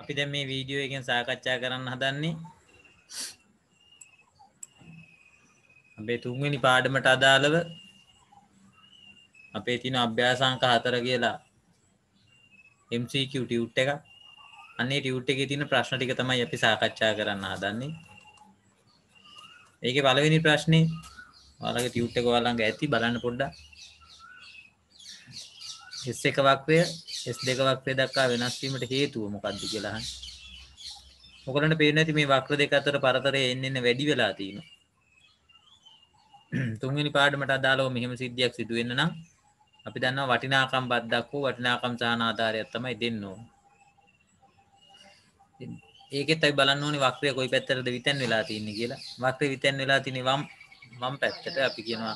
අපි දැන් මේ වීඩියෝ එකෙන් සාකච්ඡා කරන්න හදන්නේ අපේ තුන්වෙනි පාඩමට අදාළව අපේ තියෙන අභ්‍යාසාංක 4 කියලා MCQ ටියුට් එක. අන්නේ ටියුට් එකේ තියෙන ප්‍රශ්න ටික තමයි අපි සාකච්ඡා කරන්න හදන්නේ. ඒකේ පළවෙනි ප්‍රශ්නේ ඔයාලගේ ටියුට් එක ඔයාලා ළඟ ඇති බලන්න පොඩ්ඩක්. S1 වක්‍රය S2 වක්‍රය දක්වා වෙනස් වීමට හේතුව මොකක්ද කියලා අහන්න. ඔයගොල්ලන්ට පේන්නේ නැති මේ වක්‍ර දෙක අතර පරතරය එන්න වැඩි වෙලා තියෙනවා. තුන්වෙනි පාඩමට අදාළව මෙහෙම සිද්ධියක් සිදු වෙන්න නම් අපි දන්නවා වටිනාකම් බද්දක් හෝ වටිනාකම් සහන ආධාරයක් තමයි දෙන්න ඕන. ඒකෙත් අපි බලන්න ඕනේ වක්‍රය කොයි පැත්තටද විතැන් වෙලා තියෙන්නේ කියලා. වක්‍රය විතැන් වෙලා තියෙන්නේ වම් පැත්තට. අපි කියනවා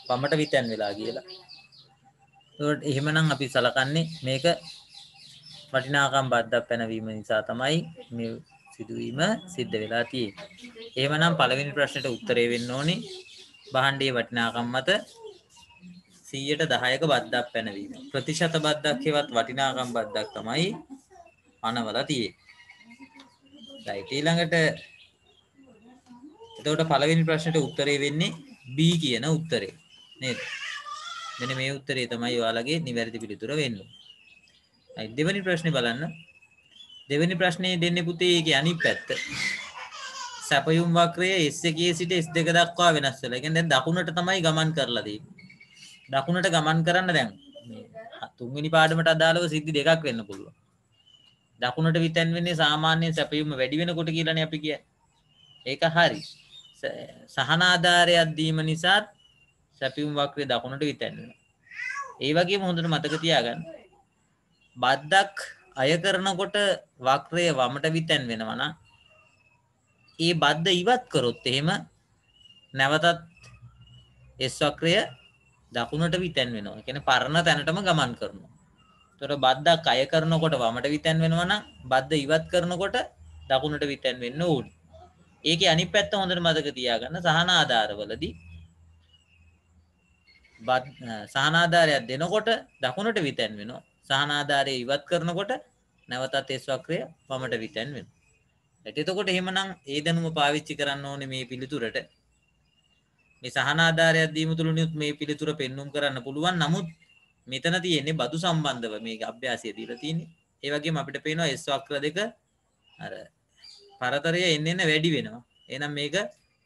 වමට විතැන් වෙලා කියලා. ඒකට එහෙමනම් අපි සලකන්නේ මේක වටිනාකම් බද්දක් පැනවීම නිසා තමයි මේ සිදුවීම සිද්ධ වෙලා තියෙන්නේ. එහෙමනම් පළවෙනි ප්‍රශ්නෙට උත්තරේ වෙන්න ඕනේ භාණ්ඩයේ වටිනාකම් මත 100ට 10ක බද්දක් පැනවීම. ප්‍රතිශත බද්දක් හේවත් වටිනාකම් බද්දක් තමයි අනවලා තියෙන්නේ. right ඊළඟට එතකොට පළවෙනි ප්‍රශ්නෙට උත්තරේ වෙන්නේ B කියන උත්තරේ නේද? මෙන්න මේ උත්තරේ තමයි ඔයාලගේ නිවැරදි පිළිතුර වෙන්නේ. right දෙවෙනි ප්‍රශ්නේ බලන්න. දෙවෙනි ප්‍රශ්නේ දෙන්නේ පුතේ ඒකේ අනිත් පැත්ත. සැපයුම් වක්‍රයේ S1 සිට S2 දක්වා වෙනස් වෙලා. ඒ කියන්නේ දැන් දකුණට තමයි ගමන් කරලා තියෙන්නේ. දකුණට ගමන් කරන්න දැන් මේ තුන්වෙනි පාඩමට අදාළව සිද්ධි දෙකක් වෙන්න පුළුවන්. දකුණට විතැන් වෙන්නේ සාමාන්‍ය සැපයුම වැඩි වෙනකොට කියලානේ අපි කියන්නේ. ඒක හරි. සහන ආධාරයක් දීම නිසා සැපයුම් වක්‍රය දකුණට විතැන් වෙනවා. ඒ වගේම හොඳට මතක තියාගන්න. බද්දක් අය කරනකොට වක්‍රය වමට විතැන් වෙනවා නම් ඒ බද්ද ඉවත් කරොත් එහෙම නැවතත් S වක්‍රය දකුණට විතැන් වෙනවා. ඒ කියන්නේ පරණ තැනටම ගමන් කරනවා. ඒතර බද්දක් අය කරනකොට වමට විතැන් වෙනවා නම් බද්ද ඉවත් කරනකොට දකුණට විතැන් වෙන්න ඕනේ. ඒකේ අනිත් පැත්ත හොඳට මතක තියාගන්න. සහන ආධාරවලදී සහන ආධාරයක් දෙනකොට දකුණට විතැන් වෙනවා. සහන ආධාරය ඉවත් කරනකොට නැවතත් S වක්‍රය වමට විතැන් වෙනවා. එතකොට එහෙමනම් ඒ දැනුම පාවිච්චි කරන්න ඕනේ මේ පිළිතුරට. මේ සහන ආධාරයක් දීම තුලිනුත් මේ පිළිතුර පෙන්눔 කරන්න පුළුවන්. නමුත් මෙතන තියෙන්නේ බදු සම්බන්ධව මේක අභ්‍යාසය දීලා තියෙන්නේ. ඒ වගේම අපිට පේනවා S වක්‍ර දෙක අර පරතරය එන්න වැඩි වෙනවා. එහෙනම් මේක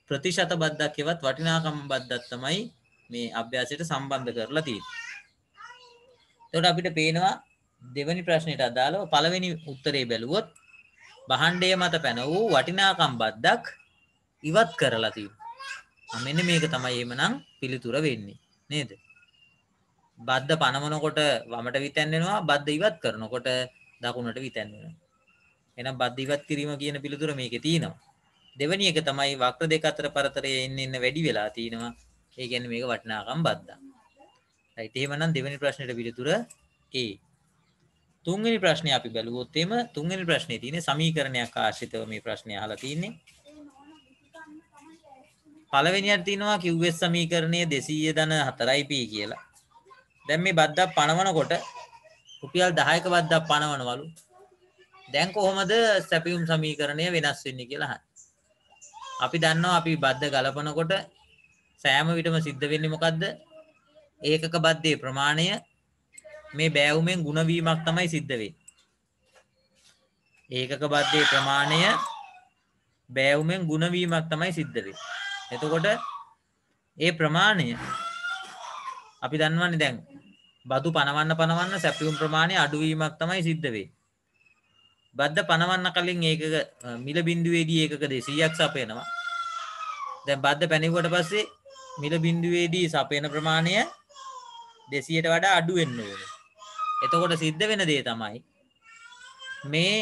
ප්‍රතිශත බද්දක් හෙවත් වටිනාකම් බද්දක් තමයි මේ අභ්‍යාසයට සම්බන්ධ කරලා තියෙන්නේ. එතකොට අපිට පේනවා දෙවෙනි ප්‍රශ්නෙට අදාළව පළවෙනි උත්තරේ බැලුවොත් භාණ්ඩය මත පැන වූ වටිනාකම් බද්දක් ඉවත් කරලා තියෙනවා. මෙන්න මේක තමයි එhmenan පිළිතුර වෙන්නේ නේද? බද්ද පනවනකොට වමට විතැන් වෙනවා, බද්ද ඉවත් කරනකොට දකුණට විතැන් වෙනවා. එහෙනම් බද්ද ඉවත් කිරීම කියන පිළිතුර මේකේ තියෙනවා. දෙවෙනි එක තමයි වක්‍ර දෙක අතර පරතරය එන්න වැඩි වෙලා තිනවා. ඒ කියන්නේ මේක වටිනාකම් බද්දක්. right එහෙමනම් දෙවෙනි ප්‍රශ්නෙට පිළිතුර A. තුන්වෙනි ප්‍රශ්නේ අපි බැලුවොත් එimhe තුන්වෙනි ප්‍රශ්නේ තියෙන්නේ සමීකරණයක් ආශ්‍රිතව මේ ප්‍රශ්නේ අහලා තින්නේ. පළවෙනියට තියෙනවා QS සමීකරණය 200 4p කියලා. දැන් මේ බද්දක් පනවනකොට රුපියල් 10ක බද්දක් පනවනවලු. දැන් කොහොමද සැපයුම් සමීකරණය වෙනස් වෙන්නේ කියලා අහන්න. අපි දන්නවා අපි බද්ද ගලපනකොට සෑම විටම සිද්ධ වෙන්නේ මොකද්ද? ඒකක බද්දේ ප්‍රමාණය මේ බෑවුමෙන් ಗುಣ වීමක් තමයි සිද්ධ වෙන්නේ. ඒකක බද්දේ ප්‍රමාණය බෑවුමෙන් ಗುಣ වීමක් තමයි සිද්ධ වෙන්නේ. එතකොට ඒ ප්‍රමාණය අපි දන්නවනේ දැන් බදු පනවන්න සැපයුම් ප්‍රමාණය අඩු වීමක් තමයි සිද්ධ වෙන්නේ. බද්ද පනවන්න කලින් ඒකක මිල බිඳුවේදී ඒකක 200ක් සපයනවා. දැන් බද්ද පැනෙවුවට පස්සේ මිල බිඳුවේදී සපයන ප්‍රමාණය 200ට වඩා අඩු වෙන්න ඕනේ. එතකොට සිද්ධ වෙන දේ තමයි මේ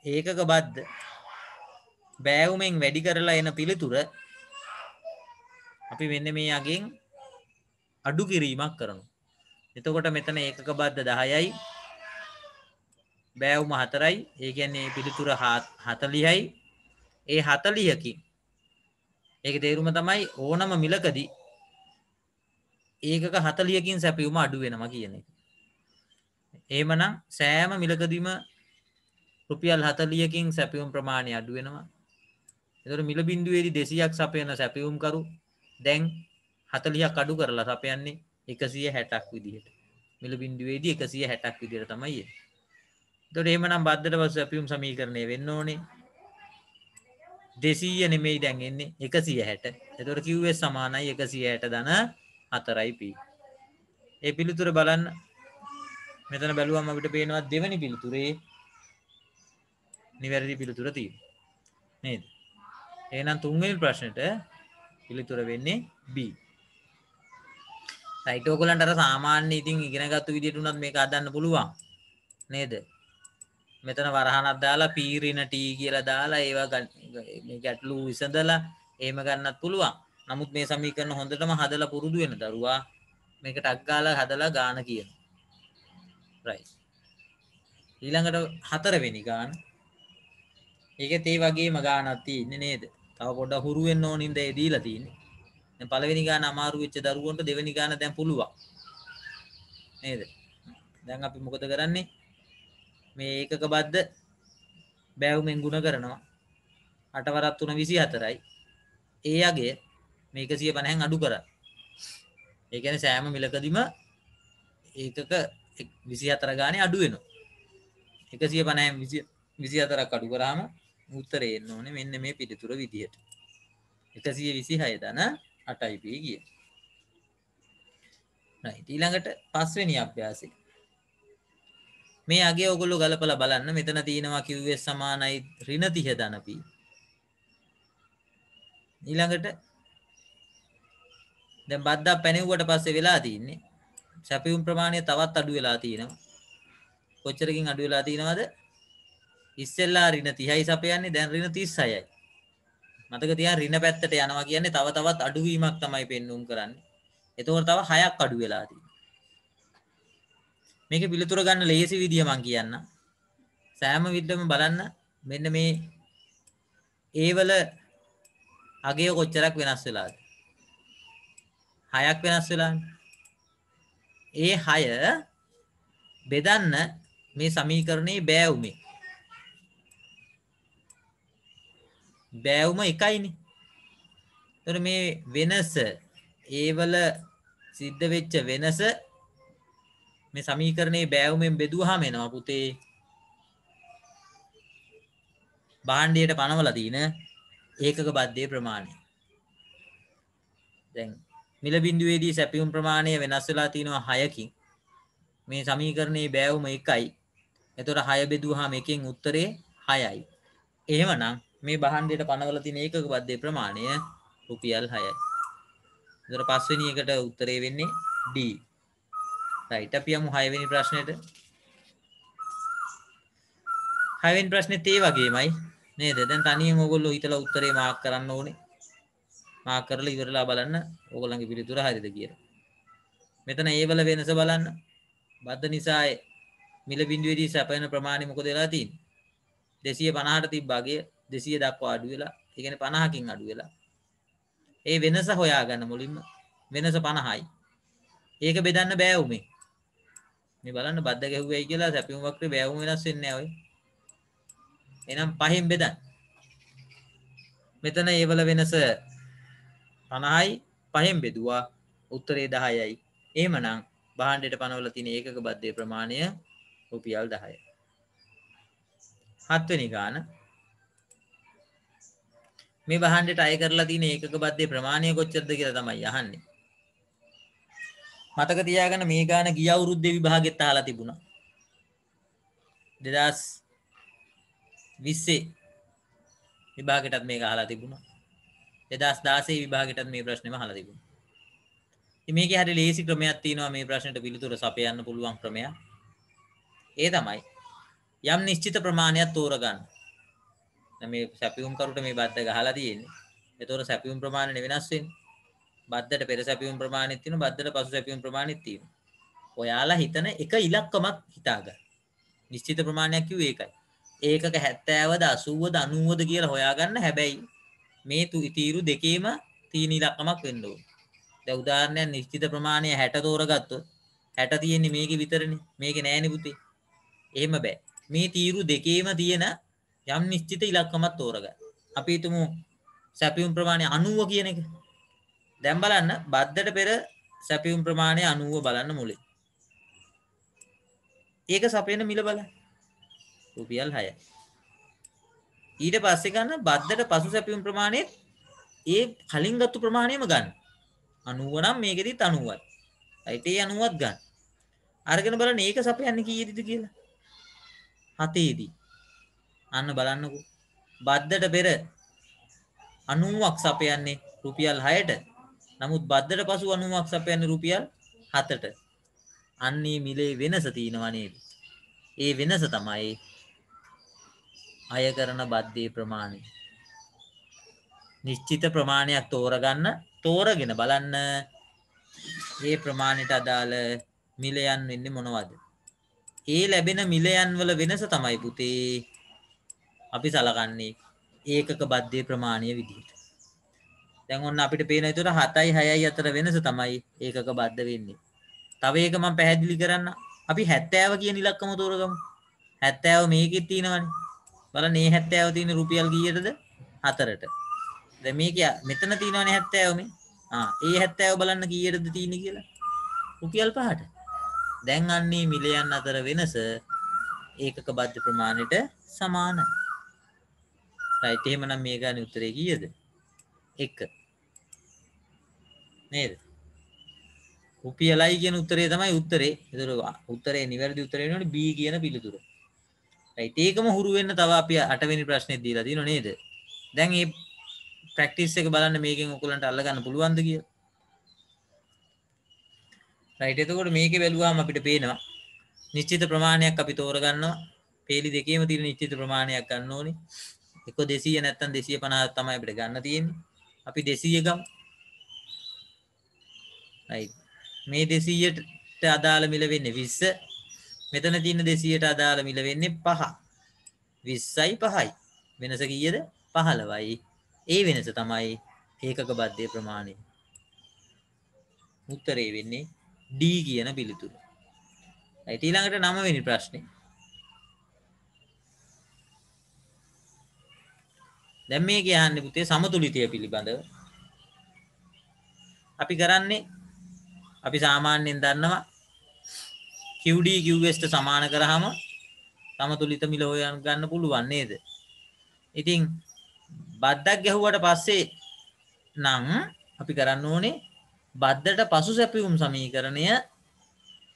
ඒකක බද්ද බෑවුමෙන් වැඩි කරලා එන පිළිතුර අපි මෙන්න මේ යගෙන් අඩු කිරීමක් කරනවා. එතකොට මෙතන ඒකක බද්ද 10යි බෑවුම 4යි. ඒ කියන්නේ පිළිතුර 40යි. ඒ 40කින් ඒකේ තේරුම තමයි ඕනම මිලකදී ඒකක 40කින් සැපයුම අඩු වෙනවා කියන එක. එහෙමනම් සෑම මිලකදීම රුපියල් 40කින් සැපියුම් ප්‍රමාණය අඩු වෙනවා. එතකොට මිල බිඳුවේදී 200ක් සපයන සැපියුම් කරු දැන් 40ක් අඩු කරලා සපයන්නේ 160ක් විදිහට. මිල බිඳුවේදී 160ක් විදිහට තමයි එන්නේ. එතකොට එහෙමනම් බද්දට පසු සැපියුම් සමීකරණය වෙන්න ඕනේ 200 නෙමෙයි දැන් එන්නේ 160. එතකොට QS සමානයි 160 ධන 4යි P. ඒ පිළිතුර බලන්න. මෙතන බැලුවම අපිට පේනවා දෙවෙනි පිළිතුරේ නිවැරදි පිළිතුර තියෙනවා. නේද? එහෙනම් තුන්වෙනි ප්‍රශ්නෙට පිළිතුර වෙන්නේ B. රයිට් ඔයගොල්ලන්ට අර සාමාන්‍ය ඉතින් ඉගෙනගත්තු විදිහට උනත් මේක හදන්න පුළුවන්. නේද? මෙතන වරහනක් දාලා P ඍණ T කියලා දාලා ඒවා මේ ගැටලු විසඳලා එහෙම ගන්නත් පුළුවන්. නමුත් මේ සමීකරණ හොඳටම හදලා පුරුදු වෙන දරුවා මේකට ටක් ගාලා හදලා ගාන කියනවා. right. ඊළඟට හතරවෙනි ගාන. ඒකෙත් ඒ වගේම ගානක් තියෙන්නේ නේද? තව පොඩ්ඩක් හුරු වෙන්න ඕනින්ද ඒ දීලා තියෙන්නේ. දැන් පළවෙනි ගාන අමාරු වෙච්ච දරුවන්ට දෙවෙනි ගාන දැන් පුළුවන්. නේද? දැන් අපි මොකද කරන්නේ? මේ ඒකක බද්ද බෑවුමෙන් ගුණ කරනවා 8 වරක් 3 24යි. ඒ යගේ මේ 150න් අඩු කරා. ඒ කියන්නේ සෑම මිලකදීම ඒකක 24 ගානේ අඩු වෙනවා. 150න් 24ක් අඩු කරාම උත්තරේ එන්න ඕනේ මෙන්න මේ පිළිතුර විදියට. 126 ධන 8යි P ගිය. right. ඊළඟට පස්වෙනි අභ්‍යාසය. මේ අගේ ඔයගොල්ලෝ ගලපලා බලන්න මෙතන තියෙනවා QS සමානයි ඍණ 30 ධන P. ඊළඟට දැන් බද්දා පැනෙව්වට පස්සේ වෙලා තියෙන්නේ සැපියුම් ප්‍රමාණය තවත් අඩු වෙලා තියෙනවා. කොච්චරකින් අඩු වෙලා තියෙනවද? ඉස්සෙල්ලා ඍණ 30යි සපයන්නේ දැන් ඍණ 36යි. මතක තියාගන්න ඍණ පැත්තට යනවා කියන්නේ තව තවත් අඩුවීමක් තමයි පෙන්වුම් කරන්නේ. එතකොට තව 6ක් අඩු වෙලා තියෙනවා. මේකේ පිළිතුර ගන්න ලේසි විදිය මම කියන්න. සෑම විදිහම බලන්න මෙන්න මේ ඒ වල අගය කොච්චරක් වෙනස් වෙලාද? 6ක් වෙනස් වෙලානේ. ඒ 6 බෙදන්න මේ සමීකරණේ බෑවුමේ. බෑවුම එකයිනේ. එතකොට මේ වෙනස ඒ වල සිද්ධ වෙච්ච වෙනස මේ සමීකරණේ බෑවුමෙන් බෙදුවාම එනවා පුතේ භාණ්ඩයට පනවලා තියෙන ඒකක බද්ධයේ ප්‍රමාණය. දැන් මිල බිඳුවේදී සැපියුම් ප්‍රමාණය වෙනස් වෙලා තිනවා 6කින්. මේ සමීකරණේ බෑවුම 1යි. එතකොට 6 බෙදුවාම එකෙන් උත්තරේ 6යි. එහෙමනම් මේ භාණ්ඩයට පනවලා තියෙන ඒකක බද්ධයේ ප්‍රමාණය රුපියල් 6යි. එතකොට පස්වෙනි එකට උත්තරේ වෙන්නේ D. right. අපි යමු 6 වෙනි ප්‍රශ්නෙට. 6 වෙනි ප්‍රශ්නෙත් ඒ වගේමයි නේද? දැන් තනියෙන් ඕගොල්ලෝ හිතලා උත්තරේ මාක් කරන්න ඕනේ. මාක් කරලා ඉවරලා බලන්න ඕගොල්ලන්ගේ පිළිතුර හරියද කියලා. මෙතන ඒ වල වෙනස බලන්න. බද්ද නිසා මිල බිඳුවේදී සැපයන ප්‍රමාණය මොකද වෙලා තියෙන්නේ? 250ට තිබ්බාගේ 200 දක්වා අඩු වෙලා. ඒ කියන්නේ 50කින් අඩු වෙලා. ඒ වෙනස හොයාගන්න මුලින්ම. වෙනස 50යි. ඒක බෙදන්න බෑ උමේ. මේ බලන්න බද්ද ගැහුවයි කියලා සැපියුම් වක්‍රේ බෑවුම වෙනස් වෙන්නේ නැහැ ඔය. එහෙනම් 5න් බෙදන්න. මෙතන ඒ වල වෙනස 50යි 5න් බෙදුවා උත්තරේ 10යි. එහෙමනම් භාණ්ඩයට පනවලා තියෙන ඒකක බද්ධයේ ප්‍රමාණය රුපියල් 10යි. 7 වෙනි ගාන. මේ භාණ්ඩයට අය කරලා තියෙන ඒකක බද්ධයේ ප්‍රමාණය කොච්චරද කියලා තමයි අහන්නේ. මතක තියාගන්න මේ ගාන ගිය අවුරුද්දේ විභාගෙත් අහලා තිබුණා. 2020 විභාගෙටත් මේක අහලා තිබුණා. 2016 විභාගෙටත් මේ ප්‍රශ්නේම අහලා තිබුණා. ඉතින් මේකේ හරිය ලේසි ක්‍රමයක් තියෙනවා මේ ප්‍රශ්නෙට පිළිතුර සපයන්න පුළුවන් ක්‍රමයක්. ඒ තමයි යම් නිශ්චිත ප්‍රමාණයක් තෝරගන්න. දැන් මේ සැපියුම් කරුට මේ බද්ද ගහලා තියෙන්නේ. ඒතකොට සැපියුම් ප්‍රමාණය වෙනස් වෙන්නේ. බද්දට පෙර සැපියුම් ප්‍රමාණෙත් තියෙනවා බද්දට පසු සැපියුම් ප්‍රමාණෙත් තියෙනවා. ඔයාලා හිතන එක ඉලක්කමක් හිතාගන්න. නිශ්චිත ප්‍රමාණයක් කිව්වේ ඒකයි. ඒකක 70ද 80ද 90ද කියලා හොයාගන්න. හැබැයි මේ තීරු දෙකේම තීන ඉලක්කමක් වෙන්න ඕනේ. දැන් උදාහරණයක් නිශ්චිත ප්‍රමාණය 60 තෝරගත්තොත් 60 තියෙන්නේ මේකේ විතරනේ. මේකේ නෑනේ පුතේ. එහෙම බෑ. මේ තීරු දෙකේම තියෙන යම් නිශ්චිත ඉලක්කමක් තෝරගන්න. අපි හිතමු සැපියුම් ප්‍රමාණය 90 කියන එක. දැන් බලන්න බද්දට පෙර සැපියුම් ප්‍රමාණය 90 බලන්න මුලින්. ඒක සපයන මිල බලන්න. රුපියල් 6යි. ඊට පස්සේ ගන්න බද්දට පසු සැපියුම් ප්‍රමාණය ඒ කලින් ගත්තු ප්‍රමාණයම ගන්න. 90 නම් මේකෙදිත් 90යි. රයිට් ඒ 90ත් ගන්න. අරගෙන බලන්න ඒක සපයන්නේ කීයේද කියලා. 7ේදී. අන්න බලන්නකෝ. බද්දට පෙර 90ක් සපයන්නේ රුපියල් 6ට. නමුත් බද්දට පසු 90ක් සපයන්නේ රුපියල් 7ට. අන්නේ මිලේ වෙනස තියෙනවා නේද? ඒ වෙනස තමයි අය කරන බද්දේ ප්‍රමාණය. නිශ්චිත ප්‍රමාණයක් තෝරගෙන බලන්න ඒ ප්‍රමාණයට අදාළ මිලයන් වෙන්නේ මොනවද? ඒ ලැබෙන මිලයන් වල වෙනස තමයි පුතේ අපි සලකන්නේ ඒකක බද්දේ ප්‍රමාණය විදිහට. දැන් ඔන්න අපිට පේන විතර 7යි 6යි අතර වෙනස තමයි ඒකක බද්ද වෙන්නේ. තව එක මම පැහැදිලි කරන්න. අපි 70 කියන ඉලක්කම තෝරගමු. 70 මේකෙත් තියෙනවනේ. බලන්න මේ 70 තියෙන රුපියල් කීයටද? 4ට. දැන් මේක මෙතන තියෙනවනේ 70 මේ. ඒ 70 බලන්න කීයටද තියෙන්නේ කියලා. රුපියල් 5ට. දැන් අන්නේ මිලයන් අතර වෙනස ඒකක බද්ද ප්‍රමාණයට සමානයි. රයිට් එහෙමනම් මේ ගානේ උත්තරේ කීයද? 1. නේද? රුපියලයි කියන උත්තරේ තමයි උත්තරේ. ඒතර උත්තරේ නිවැරදි උත්තරේ වෙනවනේ B කියන පිළිතුර. රයිට් ඒකම හුරු වෙන්න තව අපි 8 වෙනි ප්‍රශ්නේ දීලා තියෙනව නේද? දැන් මේ ප්‍රැක්ටිස් එක බලන්න මේකෙන් ඔයගලන්ට අල්ලගන්න පුළුවන්ද කියලා. රයිට් එතකොට මේකේ බැලුවාම අපිට පේනවා නිශ්චිත ප්‍රමාණයක් අපි තෝරගන්නවා. පේලි දෙකේම තියෙන නිශ්චිත ප්‍රමාණයක් ගන්න ඕනේ. එක 200 නැත්නම් 250 තමයි අපිට ගන්න තියෙන්නේ. අපි 200 ගමු. රයිට්. මේ 200ට අදාළ මිල වෙන්නේ 20. මෙතන තියෙන 200ට අදාළ මිල වෙන්නේ 5. 20යි 5යි. වෙනස කීයද? 15යි. ඒ වෙනස තමයි ඒකක බද්දේ ප්‍රමාණය. උත්තරේ වෙන්නේ D කියන පිළිතුර. රයිට් ඊළඟට 9 වෙනි ප්‍රශ්නේ. දැන් මේ කියන්නේ පුතේ සමතුලිතය පිළිබඳව. අපි කරන්නේ අපි සාමාන්‍යයෙන් දන්නවා QD QS ට සමාන කරාම සමතුලිත මිල හොයන්න ගන්න පුළුවන් නේද? ඉතින් බද්දක් ගැහුවට පස්සේ නම් අපි කරන්න ඕනේ බද්දට පසු සැපයුම් සමීකරණය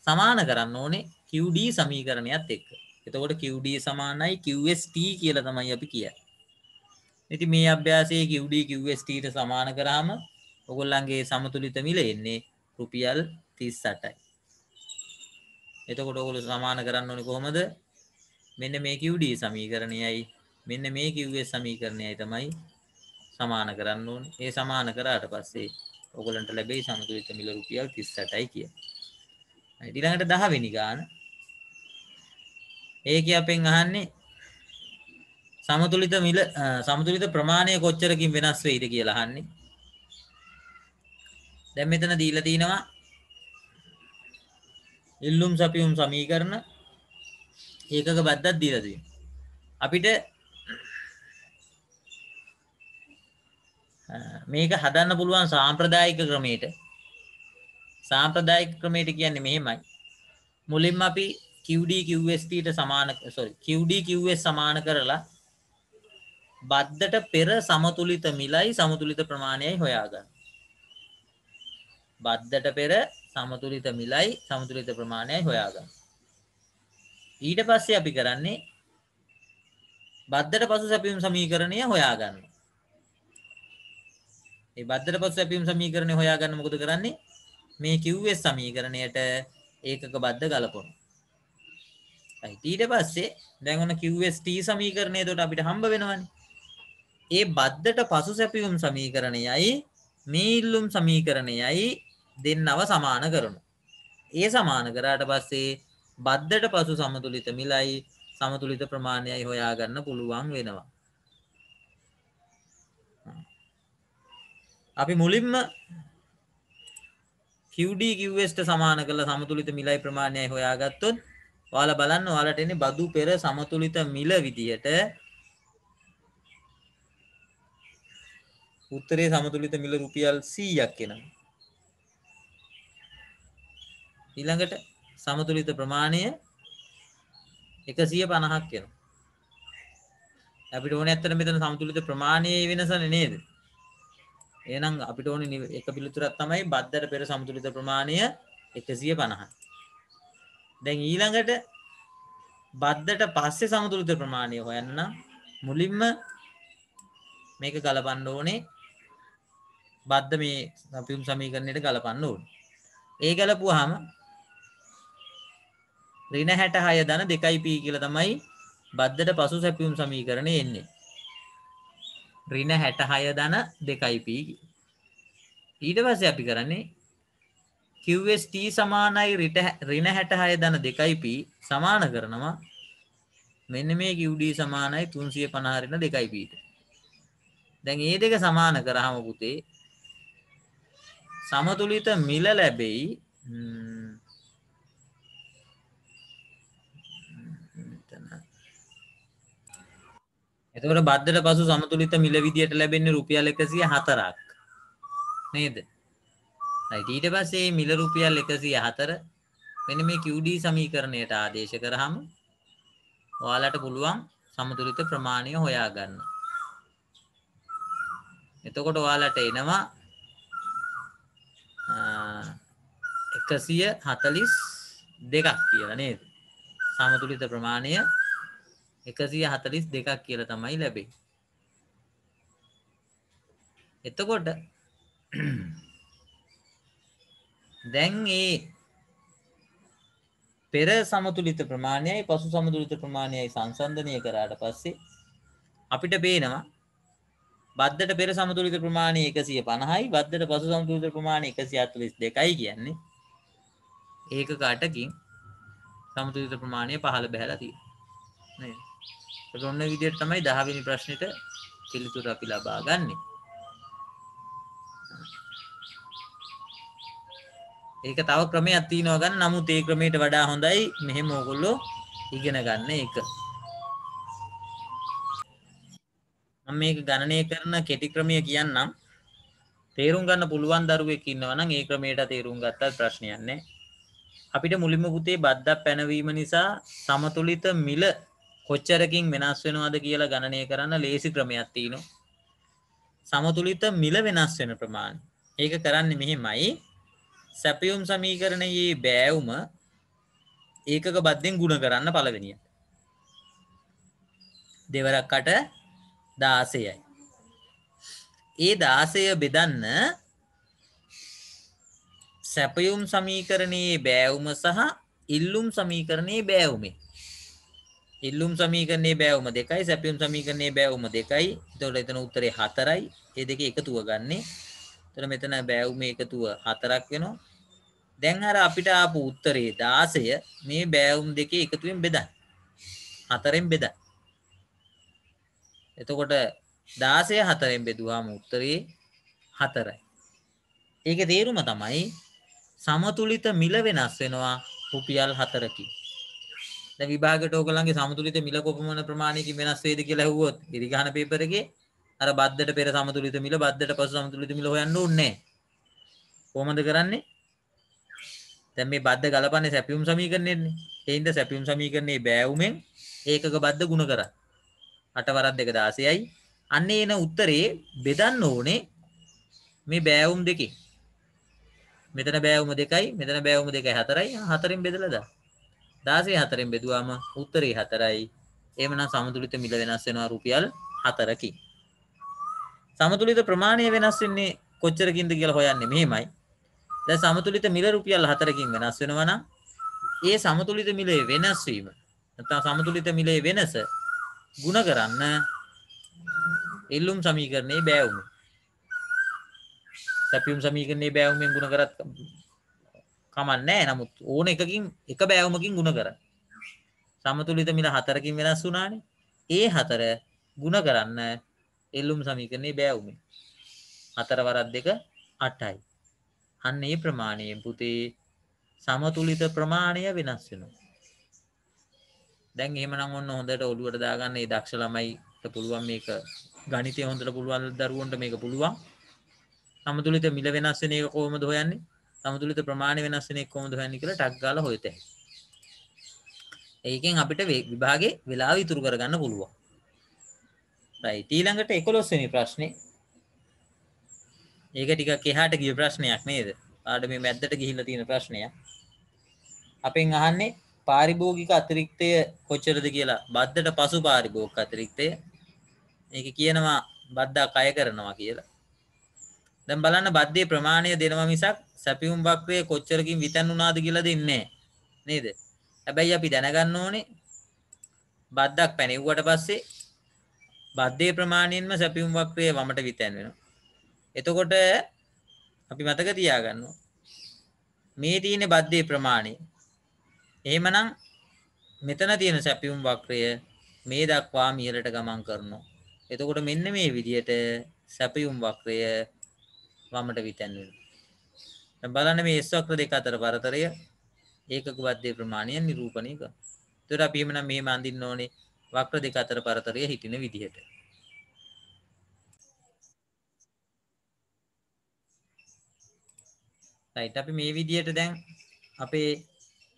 සමාන කරන්න ඕනේ QD සමීකරණයත් එක්ක. එතකොට QD සමානයි QST කියලා තමයි අපි කියන්නේ. ඉතින් මේ අභ්‍යාසයේ QD QST ට සමාන කරාම ඔයගොල්ලන්ගේ සමතුලිත මිල එන්නේ රුපියල් 38යි. එතකොට ඔයගොල්ලෝ සමාන කරන්න ඕනේ කොහොමද? මෙන්න මේ QD සමීකරණයයි මෙන්න මේ QS සමීකරණයයි තමයි සමාන කරන්න ඕනේ. ඒ සමාන කරාට පස්සේ ඔයගොල්ලන්ට ලැබෙයි සමතුලිත මිල රුපියල් 38යි කියලා. ඊළඟට 10 වෙනි ගාන. ඒකේ අපෙන් අහන්නේ සමතුලිත ප්‍රමාණය කොච්චරකින් වෙනස් වෙයිද කියලා අහන්නේ. දැන් මෙතන දීලා තිනවා ඉල්ලුම් සපියුම් සමීකරණ ඒකක බද්දක් දීලා තියෙනවා. අපිට මේක හදන්න පුළුවන් සාම්ප්‍රදායික ක්‍රමයට. සාම්ප්‍රදායික ක්‍රමයට කියන්නේ මෙහෙමයි. මුලින්ම අපි QD QST ට සමාන QD QS සමාන කරලා බද්දට පෙර සමතුලිත මිලයි සමතුලිත ප්‍රමාණයයි හොයාගන්න. බද්දට පෙර සමතුලිත මිලයි සමතුලිත ප්‍රමාණයයි හොයාගන්න. ඊට පස්සේ අපි කරන්නේ බද්දට පසු සැපයුම් සමීකරණය හොයාගන්න. මේ බද්දට පසු සැපයුම් සමීකරණය හොයාගන්න මොකද කරන්නේ? මේ QS සමීකරණයට ඒකක බද්ද ගලපනවා. ඊට පස්සේ දැන් ඔන්න QST සමීකරණය එතකොට අපිට හම්බ වෙනවනේ. ඒ බද්දට පසු සැපයුම් සමීකරණයයි මේ ඉල්ලුම් සමීකරණයයි දෙන්නව සමාන කරනවා. ඒ සමාන කරාට පස්සේ බද්දට පසු සමතුලිත මිලයි සමතුලිත ප්‍රමාණයයි හොයාගන්න පුළුවන් වෙනවා. අපි මුලින්ම QD QS ට සමාන කරලා සමතුලිත මිලයි ප්‍රමාණයයි හොයාගත්තොත් ඔයාලා බලන්න ඔයාලට එන්නේ බදු පෙර සමතුලිත මිල විදියට උත්තරේ සමතුලිත මිල රුපියල් 100ක් එනවා. ඊළඟට සමතුලිත ප්‍රමාණය 150ක් එනවා. අපිට ඕනේ ඇත්තට මෙතන සමතුලිත ප්‍රමාණයේ වෙනසනේ නේද? එහෙනම් අපිට ඕනේ එක පිළිතුරක් තමයි බද්දට පෙර සමතුලිත ප්‍රමාණය 150යි. දැන් ඊළඟට බද්දට පස්සේ සමතුලිත ප්‍රමාණය හොයන්න නම් මුලින්ම මේක ගලපන්න ඕනේ බද්ද මේ සැපියුම් සමීකරණයට ගලපන්න ඕනේ. ඒ ගලපුවාම ඍණ 66 ධන 2p කියලා තමයි බද්දට පසු සැපියුම් සමීකරණය එන්නේ. ඍණ 66 ධන 2p. ඊට පස්සේ අපි කරන්නේ QST සමානයි ඍණ 66 ධන 2p සමාන කරනවා මෙන්න මේ QD සමානයි 350 ඍණ 2p ට. දැන් මේ දෙක සමාන කරාම පුතේ සමතුලිත මිල ලැබෙයි. එතකොට බද්දට පසු සමතුලිත මිල විදියට ලැබෙන්නේ රුපියල් 104ක් නේද? right. ඊට පස්සේ මිල රුපියල් 104 මෙන්න මේ QD සමීකරණයට ආදේශ කරාම ඔයාලට පුළුවන් සමතුලිත ප්‍රමාණය හොයාගන්න. එතකොට ඔයාලට එනවා 142ක් කියලා නේද? සමතුලිත ප්‍රමාණය 142ක් කියලා තමයි ලැබෙන්නේ. එතකොට දැන් මේ පෙර සමතුලිත ප්‍රමාණයයි පසු සමතුලිත ප්‍රමාණයයි සංසන්දනය කරාට පස්සේ අපිට පේනවා බද්දට පෙර සමතුලිත ප්‍රමාණය 150යි බද්දට පසු සමතුලිත ප්‍රමාණය 142යි කියන්නේ ඒකක 8කින් සමතුලිත ප්‍රමාණය 15 බහැලා තියෙනවා නේද? ඒක ඔන්න විදිහට තමයි 10 වෙනි ප්‍රශ්නෙට පිළිතුර අපි ලබා ගන්නෙ. ඒක තව ක්‍රමයක් තියෙනවා ගන්න. නමුත් ඒ ක්‍රමයට වඩා හොඳයි මෙහෙම ඕගොල්ලෝ ඉගෙන ගන්න එක. මම මේක ගණනය කරන කෙටි ක්‍රමය කියන්නම්. තේරුම් ගන්න පුළුවන් දරුවෙක් ඉන්නවා නම් ඒ ක්‍රමයට තේරුම් ගත්තත් ප්‍රශ්නයක් නැහැ. අපිට මුලින්ම පුතේ බද්දක් පැනවීම නිසා සමතුලිත මිල කොච්චරකින් වෙනස් වෙනවද කියලා ගණනය කරන්න ලේසි ක්‍රමයක් තියෙනවා. සමතුලිත මිල වෙනස් වෙන ප්‍රමාණය. ඒක කරන්නේ මෙහෙමයි. සැපියුම් සමීකරණයේ බෑවුම ඒකක බද්දෙන් ගුණ කරන්න පළවෙනියට. දෙවරක් 8 16යි. ඒ 16 බෙදන්න සැපියුම් සමීකරණයේ බෑවුම සහ ඉල්ලුම් සමීකරණයේ බෑවුමේ. ඉල්ලුම් සමීකරණයේ බෑවුම 2යි සැපියුම් සමීකරණයේ බෑවුම 2යි. එතකොට එතන උත්තරේ 4යි. මේ දෙකේ එකතුව ගන්නෙ. එතකොට මෙතන බෑවුමේ එකතුව 4ක් වෙනවා. දැන් අර අපිට ආපු උත්තරේ 16 මේ බෑවුම් දෙකේ එකතුවෙන් බෙදන්න. 4ෙන් බෙදන්න. එතකොට 16 4ෙන් බෙදුවාම උත්තරේ 4යි. ඒකේ තේරුම තමයි සමතුලිත මිල වෙනස් වෙනවා රුපියල් 4කින්. දැන් විභාගයට ඕගොල්ලන්ගේ සමතුලිත මිල කොපමණ ප්‍රමාණයකින් වෙනස් වේද කියලා ඇහුවොත් ඉරිගහන පේපර් එකේ අර බද්දට පෙර සමතුලිත මිල බද්දට පසු සමතුලිත මිල හොයන්න ඕනේ නැහැ. කොහොමද කරන්නේ? දැන් මේ බද්ද ගලපන්නේ සැපියුම් සමීකරණයෙන්නේ. ඒ හින්දා සැපියුම් සමීකරණයේ බෑවුමෙන් ඒකක බද්ද ගුණ කරා. 8 වරක් 2 16යි. අන්න එන උත්තරේ බෙදන්න ඕනේ මේ බෑවුම් දෙකේ. මෙතන බෑවුම 2යි මෙතන බෑවුම 2යි 4යි 4ෙන් බෙදලා දාන්න. 16 4ෙන් බෙදුවාම උත්තරේ 4යි. එහෙමනම් සමතුලිත මිල වෙනස් වෙනවා රුපියල් 4කින්. සමතුලිත ප්‍රමාණය වෙනස් වෙන්නේ කොච්චරකින්ද කියලා හොයන්නේ මෙහෙමයි. දැන් සමතුලිත මිල රුපියල් 4කින් වෙනස් වෙනවා නම් ඒ සමතුලිත මිලේ වෙනස් වීම නැත්නම් සමතුලිත මිලේ වෙනස ಗುಣ කරන්න ඉල්ලුම් සමීකරණයේ බෑවුම. සැපියුම් සමීකරණයේ බෑවුමෙන් ಗುಣ කරත් කමන්නේ නැහැ. නමුත් ඕන එකකින් එක බෑවුමකින් ಗುಣ කරන්න. සමතුලිත මිල 4කින් වෙනස් වුණානේ. ඒ 4 ಗುಣ කරන්න ඉල්ලුම් සමීකරණයේ බෑවුමෙන්. 4 වරක් 2 8යි. අන්න ඒ ප්‍රමාණයෙන් පුතේ සමතුලිත ප්‍රමාණය වෙනස් වෙනවා. දැන් එහෙමනම් ඔන්න හොඳට ඔළුවට දාගන්න මේ දක්ෂ ළමයිට පුළුවන් මේක ගණිතය හොඳට පුළුවන් දරුවන්ට මේක පුළුවන්. සමතුලිත මිල වෙනස් වෙන එක කොහොමද හොයන්නේ? සමතුලිත ප්‍රමාණය වෙනස් වෙන එක කොහොමද හොයන්නේ කියලා ටක් ගාලා හොයතේ. ඒකෙන් අපිට විභාගේ වෙලාව ඉතුරු කරගන්න පුළුවන්. right ඊළඟට 11 වෙනි ප්‍රශ්නේ. ඒක ටිකක් එහාට ගිය ප්‍රශ්නයක් නේද? පාඩමේ මැද්දට ගිහිල්ලා තියෙන ප්‍රශ්නයක්. අපෙන් අහන්නේ පාරිභෝගික අතිරික්තය කොච්චරද කියලා. බද්දට පසු පාරිභෝගික අතිරික්තය. මේක කියනවා බද්දා කය කරනවා කියලා. දැන් බලන්න බද්දේ ප්‍රමාණය දෙනවා මිසක් සැපියුම් වක්‍රය කොච්චරකින් විතන් වුණාද කියලා දෙන්නේ නේද? හැබැයි අපි දැනගන්න ඕනේ බද්දක් පැනෙව්වට පස්සේ බද්දේ ප්‍රමාණයෙන්ම සැපියුම් වක්‍රය වමට විතන් වෙනවා. එතකොට අපි මතක තියාගන්න මේ තියෙන බද්දේ ප්‍රමාණය. එහෙමනම් මෙතන තියෙන සැපියුම් වක්‍රය මේ දක්වා ඉහළට ගමන් කරනවා. එතකොට මෙන්න මේ විදිහට සැපියුම් වක්‍රය වමට විතැන් වෙනවා. දැන් බලන්න මේ S වක්‍ර දෙක අතර පරතරය ඒකක බද්දේ ප්‍රමාණය නිරූපණය කරනවා. එතකොට අපි එමනම් මෙහෙම අඳින්න ඕනේ වක්‍ර දෙක අතර පරතරය හිටින විදිහට. right අපි මේ විදිහට දැන් අපේ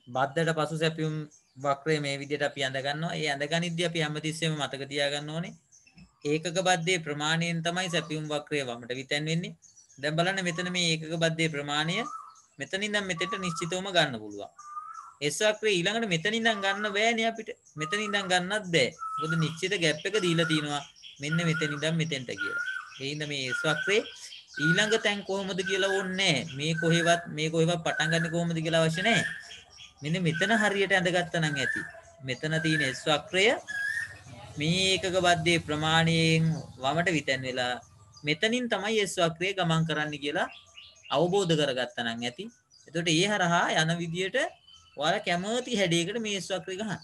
බද්දට පසු සැපියුම් වක්‍රය මේ විදිහට අපි අඳ ගන්නවා. ඒ අඳ ගනිද්දී අපි හැමතිස්සෙම මතක තියාගන්න ඕනේ ඒකක බද්දේ ප්‍රමාණයෙන් තමයි සැපියුම් වක්‍රය වමට විතැන් වෙන්නේ. දැන් බලන්න මෙතන මේ ඒකක බද්දේ ප්‍රමාණය මෙතනින් ඉඳන් මෙතෙට නිශ්චිතවම ගන්න පුළුවන්. S වක්‍රේ ඊළඟට මෙතනින් ඉඳන් ගන්න බෑනේ අපිට. මෙතනින් ඉඳන් ගන්නත් බෑ. මොකද නිශ්චිත ગેප් එක දීලා තිනවා මෙන්න මෙතනින් ඉඳන් මෙතෙන්ට කියලා. ඒ හින්දා මේ S වක්‍රේ ඊළඟ තැන් කොහොමද කියලා ඕනේ නැහැ. මේ කොහෙවත් පටන් ගන්න කොහොමද කියලා අවශ්‍ය නැහැ. මෙන්න මෙතන හරියට ඇඳගත්තා නම් ඇති. මෙතන තියෙන S වක්‍රය මේ ඒකක බද්දේ ප්‍රමාණයෙන් වමට විතැන් වෙලා මෙතනින් තමයි S වක්‍රය ගමන් කරන්න කියලා අවබෝධ කරගත්තා නම් ඇති. එතකොට ඒ හරහා යන විදියට ඔයාලා කැමති හැඩයකට මේ S වක්‍රය ගහන්න.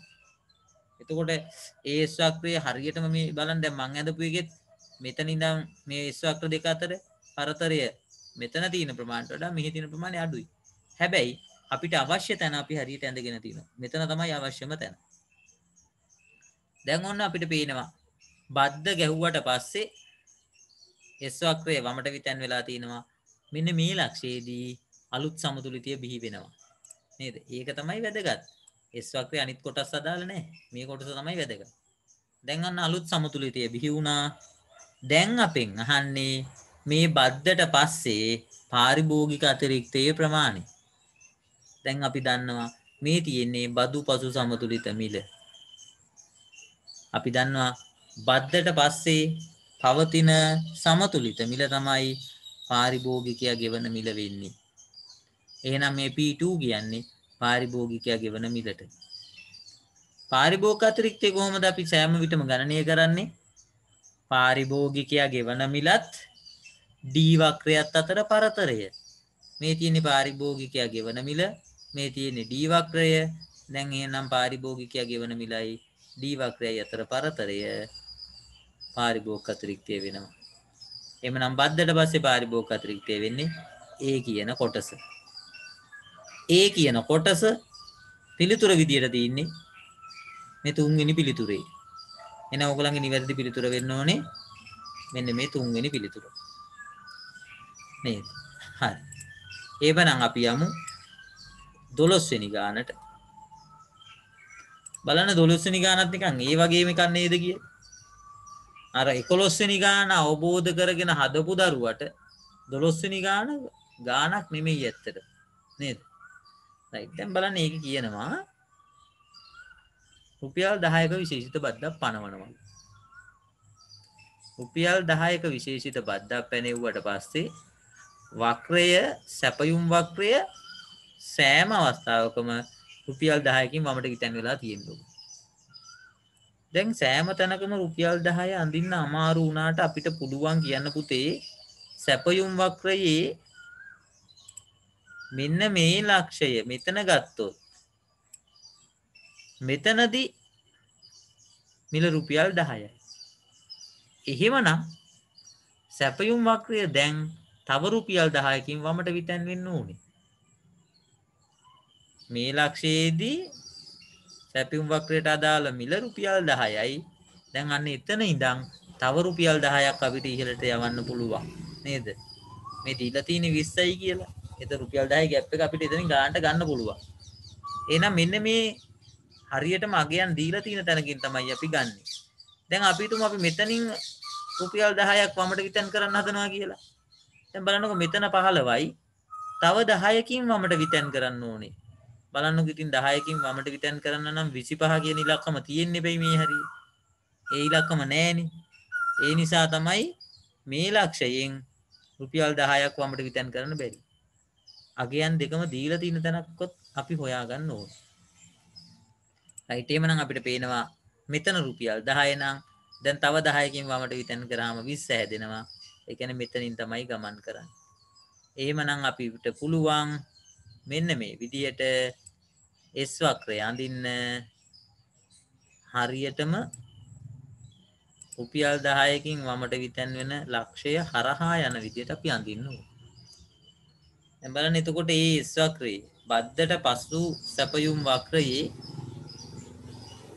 එතකොට ඒ S වක්‍රය හරියටම මේ බලන්න දැන් මං ඇඳපු එකෙත් මෙතන ඉඳන් මේ S වක්‍ර දෙක අතර පරතරය මෙතන තියෙන ප්‍රමාණයට වඩා මෙහි තියෙන ප්‍රමාණය අඩුයි. හැබැයි අපිට අවශ්‍ය තැන අපි හරියට ඇඳගෙන තියෙනවා. මෙතන තමයි අවශ්‍යම තැන. දැන් ඔන්න අපිට පේනවා බද්ද ගැහුවට පස්සේ S වක්‍රය වමට විතැන් වෙලා තිනවා. මෙන්න මේ ලක්ෂයේදී අලුත් සමතුලිතය බිහි වෙනවා. නේද? ඒක තමයි වැදගත්. S වක්‍රයේ අනිත් කොටස් අදාළ නැහැ. මේ කොටස තමයි වැදගත්. දැන් අන්න අලුත් සමතුලිතය බිහි වුණා. දැන් අපෙන් අහන්නේ මේ බද්දට පස්සේ පාරිභෝගික අතිරික්තයේ ප්‍රමාණය. දැන් අපි දන්නවා මේ තියෙන්නේ බදු පසු සමතුලිත මිල. අපි දන්නවා බද්දට පස්සේ පවතින සමතුලිත මිල තමයි පාරිභෝගිකයා ගෙවන මිල වෙන්නේ. එහෙනම් මේ P2 කියන්නේ පාරිභෝගිකයා ගෙවන මිලට. පාරිභෝගික අතිරික්තය කොහොමද අපි සෑම විටම ගණනය කරන්නේ? පාරිභෝගිකයා ගෙවන මිලත් D වක්‍රයත් අතර පරතරය. මේ තියෙන්නේ පාරිභෝගිකයා ගෙවන මිල, මේ තියෙන්නේ D වක්‍රය. දැන් එහෙනම් පාරිභෝගිකයා ගෙවන මිලයි D වක්‍රයයි අතර පරතරය පාරිභෝගික අතිරික්තය වෙනවා. එhmenan බද්දට පස්සේ පාරිභෝගික අතිරික්තය වෙන්නේ A කියන කොටස. A කියන කොටස පිළිතුර විදියට තියෙන්නේ මේ තුන්වෙනි පිළිතුරේ. එහෙනම් ඔයගලන්ගේ නිවැරදි පිළිතුර වෙන්න ඕනේ මෙන්න මේ තුන්වෙනි පිළිතුර. නේද? හරි. එවනම් අපි යමු 12 වෙනි ගානට. බලන්න 12 වෙනි ගානත් නිකන් ඒ වගේම එකක් නේද කියේ. අර 11 වෙනි ගාන අවබෝධ කරගෙන හදපු දරුවට 12 වෙනි ගාන ගානක් නෙමෙයි ඇත්තට. නේද? right. දැන් බලන්න ඒක කියනවා රුපියල් 10ක විශේෂිත බද්දක් පනවනවා. රුපියල් 10ක විශේෂිත බද්දක් පැනෙව්වට පස්සේ වක්‍රය සැපයුම් වක්‍රය සෑම අවස්ථාවකම රුපියල් 10කින් වමට විතැන් වෙලා තියෙනවා. දැන් සෑම තැනකම රුපියල් 10 අඳින්න අමාරු වුණාට අපිට පුළුවන් කියන්න පුතේ සැපයුම් වක්‍රයේ මෙන්න මේ ලක්ෂය මෙතන ගත්තොත් මෙතනදී මිල රුපියල් 10යි. එහෙමනම් සැපයුම් වක්‍රය දැන් තව රුපියල් 10කින් වමට විතැන් වෙන්න ඕනේ. මේ ලක්ෂයේදී සැපියුම් වක්‍රයට අදාළ මිල රුපියල් 10යි. දැන් අන්න එතන ඉඳන් තව රුපියල් 10ක් අපිට ඉහළට යවන්න පුළුවන් නේද? මේ දීලා තියෙන්නේ 20යි කියලා. ඒතර රුපියල් 10 ગેප් එක අපිට එතනින් ගන්නට ගන්න පුළුවන්. එහෙනම් මෙන්න මේ හරියටම අගයන් දීලා තියෙන තැනකින් තමයි අපි ගන්නෙ. දැන් අපි හිතමු අපි මෙතනින් රුපියල් 10ක් වමට විතන් කරන්න හදනවා කියලා. දැන් බලන්නකො මෙතන 15යි. තව 10කින් වමට විතන් කරන්න ඕනේ. බලන්නකො ඉතින් 10කින් වමට විතන් කරන්න නම් 25 කියන ඉලක්කම තියෙන්න බෑ මේ හරිය. ඒ ඉලක්කම නෑනේ. ඒ නිසා තමයි මේ ලක්ෂයෙන් රුපියල් 10ක් වමට විතන් කරන්න බැරි. අගයන් දෙකම දීලා තියෙන තැනක්කොත් අපි හොයාගන්න ඕනේ. රයිට් එහෙමනම් අපිට පේනවා මෙතන රුපියල් 10 නම් දැන් තව 10කින් වමට විතන් කරාම 20 හැදෙනවා. ඒ කියන්නේ මෙතනින් තමයි ගමන් කරන්නේ. එහෙමනම් අපිට පුළුවන් මෙන්න මේ විදියට S වක්‍රය අඳින්න හරියටම රුපියල් 10කින් වමට විතන් වෙන ලක්ෂය හරහා යන විදියට අපි අඳින්න ඕනේ. දැන් බලන්න එතකොට මේ S වක්‍රයේ බද්දට පසු සැපයුම් වක්‍රයේ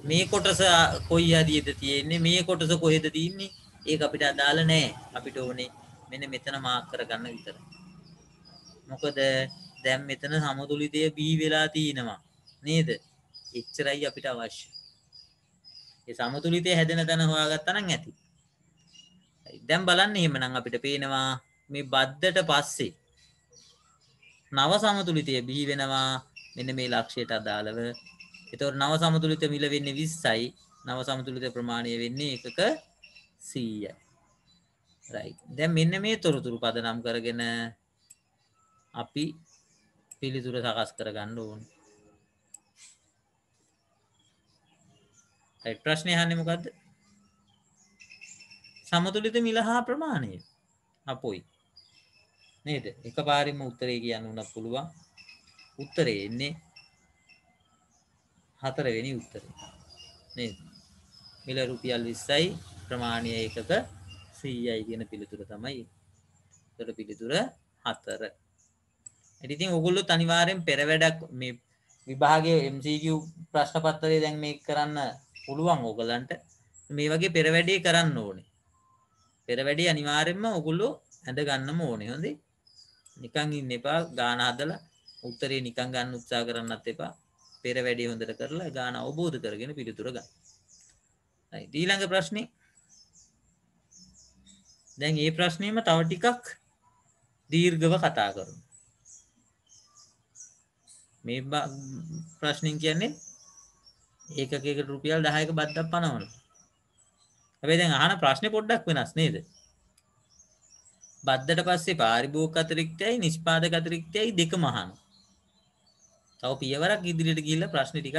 මේ කොටස කොයි හදියේද තියෙන්නේ මේ කොටස කොහෙද තියෙන්නේ ඒක අපිට අදාළ නැහැ. අපිට ඕනේ මෙන්න මෙතන මාක් කරගන්න විතරයි. මොකද දැන් මෙතන සමතුලිතය B වෙලා තිනවා නේද? එච්චරයි අපිට අවශ්‍ය. ඒ සමතුලිතය හැදෙන තැන හොයාගත්තා නම් ඇති. දැන් බලන්න එහෙමනම් අපිට පේනවා මේ බද්දට පස්සේ නව සමතුලිතය B වෙනවා මෙන්න මේ ලක්ෂයට අදාළව. ඒතකොට නව සමතුලිත මිල වෙන්නේ 20යි. නව සමතුලිත ප්‍රමාණය වෙන්නේ 1ක 100යි. රයිට්. දැන් මෙන්න මේ තොරතුරු පදනම් කරගෙන අපි පිළිතුර සකස් කරගන්න ඕනේ. රයිට්. ප්‍රශ්නේ අහන්නේ මොකද්ද? සමතුලිත මිල හා ප්‍රමාණය. අපොයි. නේද? එකපාරින්ම උත්තරේ කියන්න උනත් පුළුවන්. උත්තරේ එන්නේ 4 වෙනි උත්තරේ. නේද? මිල රුපියල් 20යි ප්‍රමාණය 1ක 100යි කියන පිළිතුර තමයි. ඒතර පිළිතුර 4. ඉතින් ඔයගොල්ලෝ අනිවාර්යෙන් පෙර වැඩක් මේ විභාගයේ MCQ ප්‍රශ්න පත්‍රය දැන් මේක කරන්න පුළුවන් ඕගලන්ට. මේ වගේ පෙර වැඩේ කරන්න ඕනේ. පෙර වැඩේ අනිවාර්යෙන්ම ඔයගොල්ලෝ ඇඳ ගන්නම ඕනේ. හොඳේ. නිකන් ඉන්න එපා ගාන හදලා උත්තරේ නිකන් ගන්න උත්සාහ කරන්නත් එපා. පෙර වැඩේ හොඳට කරලා ගාන අවබෝධ කරගෙන පිළිතුර ගන්න. හරි. ඊළඟ ප්‍රශ්නේ. දැන් මේ ප්‍රශ්නේම තව ටිකක් දීර්ඝව කතා කරමු. මේ ප්‍රශ්نين කියන්නේ ඒකකයකට රුපියල් 10ක බද්දක් පනවන. හැබැයි දැන් අහන ප්‍රශ්නේ පොඩ්ඩක් වෙනස් නේද? බද්දට පස්සේ පාරිභෝගික අතිරික්තයයි නිෂ්පාදක අතිරික්තයයි දෙකම අහන. තව පියවරක් ඉදිරියට ගිහිල්ලා ප්‍රශ්නේ ටිකක්